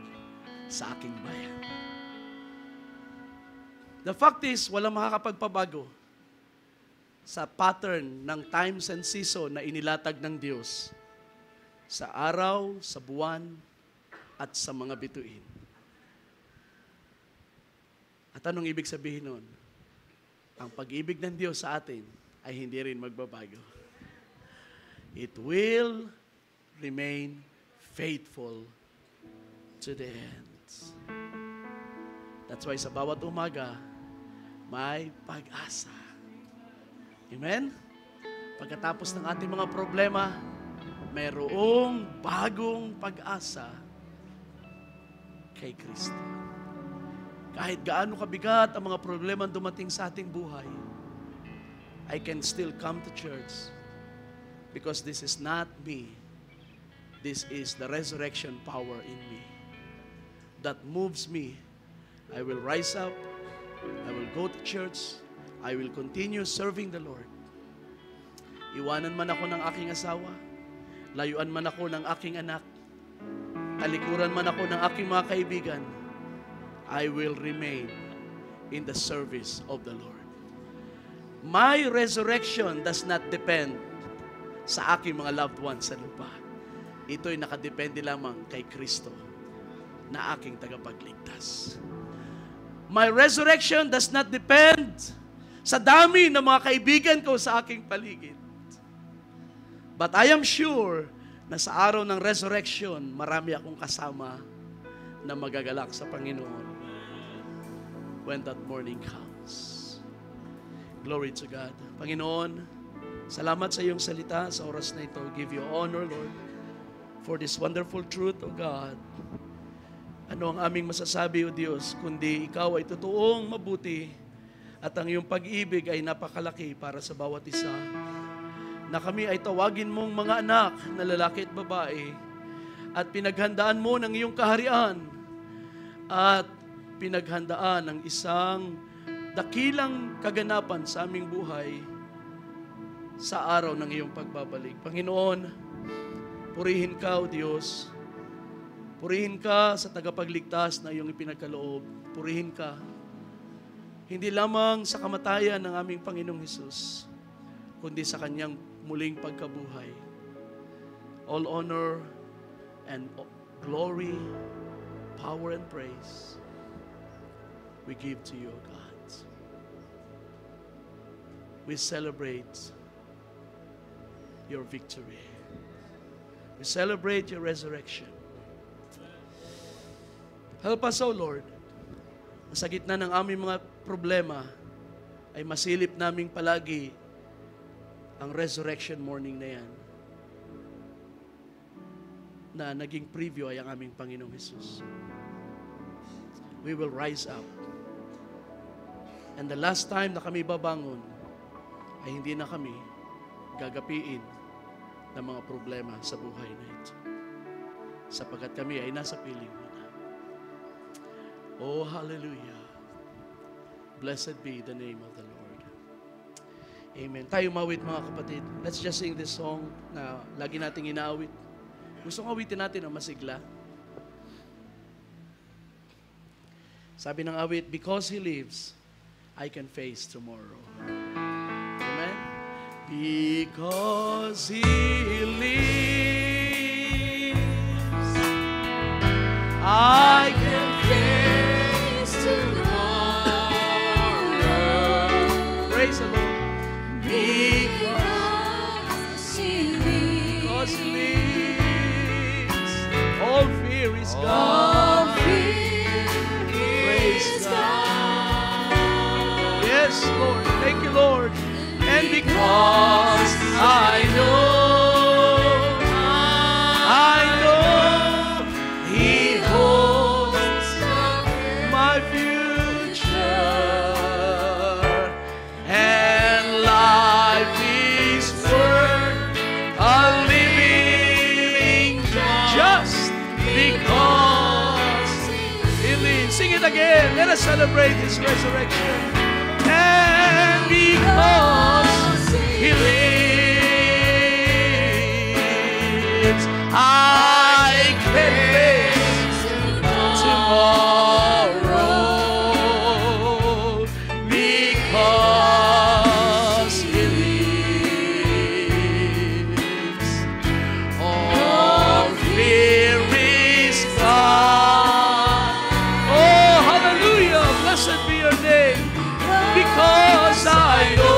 sa aking bayan. The fact is, walang makakapagpabago sa pattern ng times and season na inilatag ng Diyos sa araw, sa buwan, at sa mga bituin. At anong ibig sabihin nun? Ang pag-ibig ng Diyos sa atin ay hindi rin magbabago. It will remain faithful to the end. That's why sa bawat umaga, may pag-asa. Amen? Pagkatapos ng ating mga problema, mayroong bagong pag-asa kay Kristo. Kahit gaano kabigat ang mga problema dumating sa ating buhay, I can still come to church because this is not me. This is the resurrection power in me that moves me. I will rise up. I will go to church. I will continue serving the Lord. Iwanan man ako ng aking asawa, layuan man ako ng aking anak, talikuran man ako ng aking mga kaibigan, I will remain in the service of the Lord. My resurrection does not depend sa aking mga loved ones sa lupa. Ito'y nakadepende lamang kay Kristo na aking tagapagligtas. My resurrection does not depend sa dami ng mga kaibigan ko sa aking paligid. But I am sure na sa araw ng resurrection, marami akong kasama na magagalak sa Panginoon when that morning comes. Glory to God. Panginoon, salamat sa iyong salita sa oras na ito. Give you honor, Lord, for this wonderful truth, O God. Ano ang aming masasabi, O Diyos, kundi ikaw ay totoong mabuti At ang iyong pag-ibig ay napakalaki para sa bawat isa. Na kami ay tawagin mong mga anak na lalaki at babae. At pinaghandaan mo ng iyong kaharian. At pinaghandaan ng isang dakilang kaganapan sa aming buhay sa araw ng iyong pagbabalik. Panginoon, purihin ka, O Diyos. Purihin ka sa tagapagligtas na iyong ipinagkaloob. Purihin ka. Hindi lamang sa kamatayan ng aming Panginoong Hesus, kundi sa kanyang muling pagkabuhay. All honor and glory, power and praise, we give to you, God. We celebrate your victory. We celebrate your resurrection. Help us, O Lord, sa gitna ng aming mga problema, ay masilip naming palagi ang resurrection morning na yan, na naging preview ay ang aming Panginoong Hesus. We will rise up. And the last time na kami babangon, ay hindi na kami gagapiin ng mga problema sa buhay na ito. Sapagkat kami ay nasa piling mo na. Oh, hallelujah. Blessed be the name of the Lord. Amen. Tayo mawit, mga kapatid. Let's just sing this song na lagi nating inaawit. Gusto kong awitin natin ang masigla. Sabi ng awit, because He lives, I can face tomorrow. Amen? Because He lives, I can face tomorrow. Praise the Lord. Because He lives, all fear is gone. Praise God. Yes, Lord. Thank you, Lord. And because I know He holds my future, and life is worth a living just because He lives. Sing it again. Let us celebrate His resurrection. And because He lives, I can face tomorrow. Because He lives, all fear is gone. Oh, hallelujah! Blessed be your name. Because I know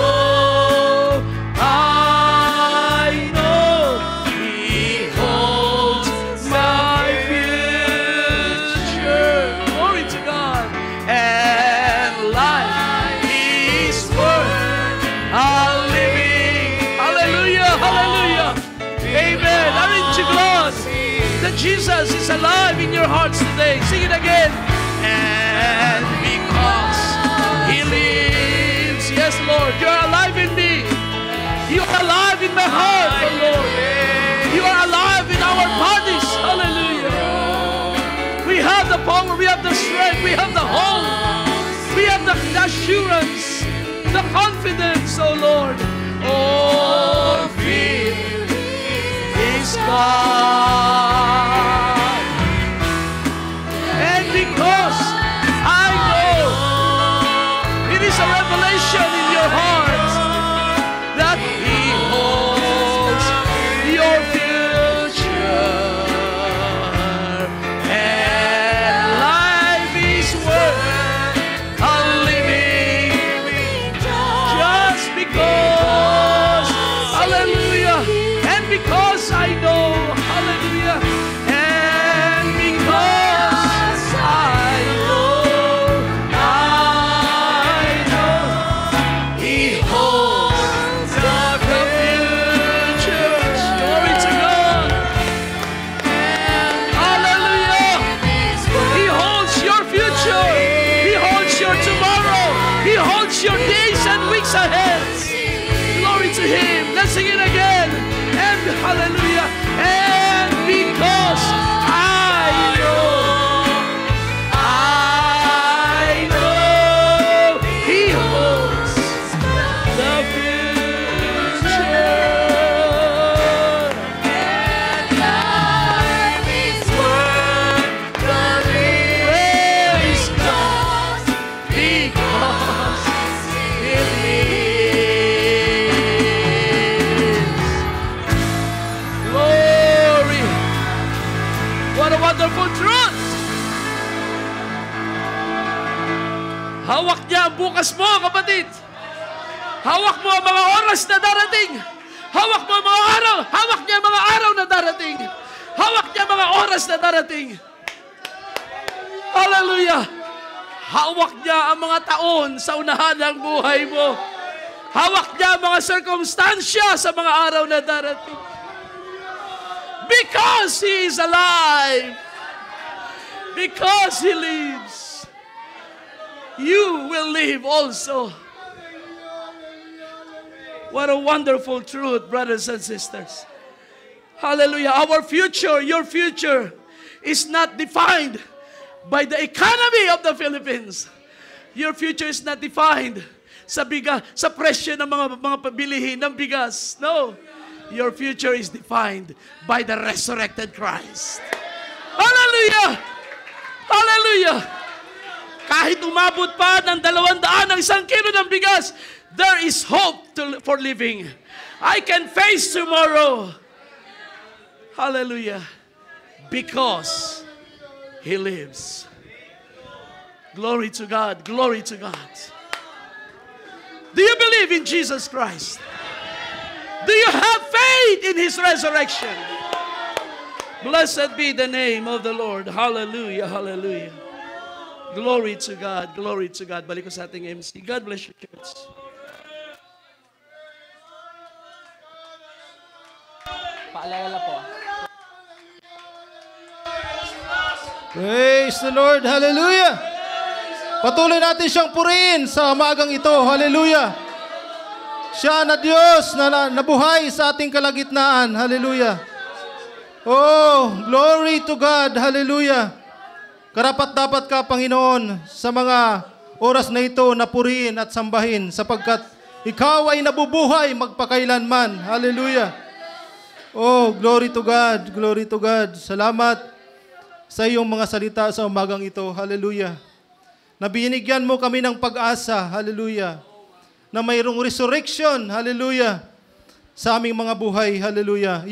He holds my future. Glory to God. And life is worth a living. Hallelujah, hallelujah. Amen. Aren't you glad that Jesus is alive in your hearts today? Sing it again. And because He lives. Yes, Lord, you are alive in me. You are alive in my heart, oh Lord. You are alive in our bodies. Hallelujah. We have the power, we have the strength, we have the hope, we have the assurance, the confidence, oh Lord. Oh, fear is gone. And because I know it is a revelation in your heart that He holds your future, and life is worth a living just because, hallelujah, and because I know, hallelujah, Him. Let's sing it again. And hallelujah. And because I know He holds the future. And life is worth the praise God, because He lives. Glory! What a wonderful truth! Hawak niya ang bukas mo, kapatid. Hawak mo ang mga oras na darating. Hawak mo ang mga araw. Hawak niya ang mga araw na darating. Hawak niya ang mga oras na darating. Hallelujah! Hawak niya ang mga taon sa unahan ng buhay mo. Hawak niya ang mga circumstansya sa mga araw na darating. Because He is alive. Because He lives. You will live also. What a wonderful truth, brothers and sisters. Hallelujah. Our future, your future, is not defined by the economy of the Philippines. Your future is not defined sa presyo ng mga pabilihin ng bigas. No. Your future is defined by the resurrected Christ. Hallelujah! Hallelujah! Kahit umabot pa ng 200 ng 1 kilo ng bigas, there is hope for living. I can face tomorrow. Hallelujah. Because He lives. Glory to God. Glory to God. Do you believe in Jesus Christ? Do you have faith in His resurrection? Blessed be the name of the Lord. Hallelujah. Hallelujah. Glory to God. Glory to God. Balik ko sa ating MC. God bless you, church. Paalala po. Praise the Lord. Hallelujah. Patuloy natin siyang purihin sa umagang ito. Hallelujah. Siya na Diyos na nabuhay sa ating kalagitnaan. Hallelujah. Oh, glory to God. Hallelujah. Karapat-dapat ka, Panginoon, sa mga oras na ito na purihin at sambahin sapagkat Ikaw ay nabubuhay magpakailanman. Hallelujah. Oh, glory to God. Glory to God. Salamat sa iyong mga salita sa umagang ito. Hallelujah. Na binigyan mo kami ng pag-asa. Hallelujah. Na mayroong resurrection. Hallelujah. Sa aming mga buhay. Hallelujah.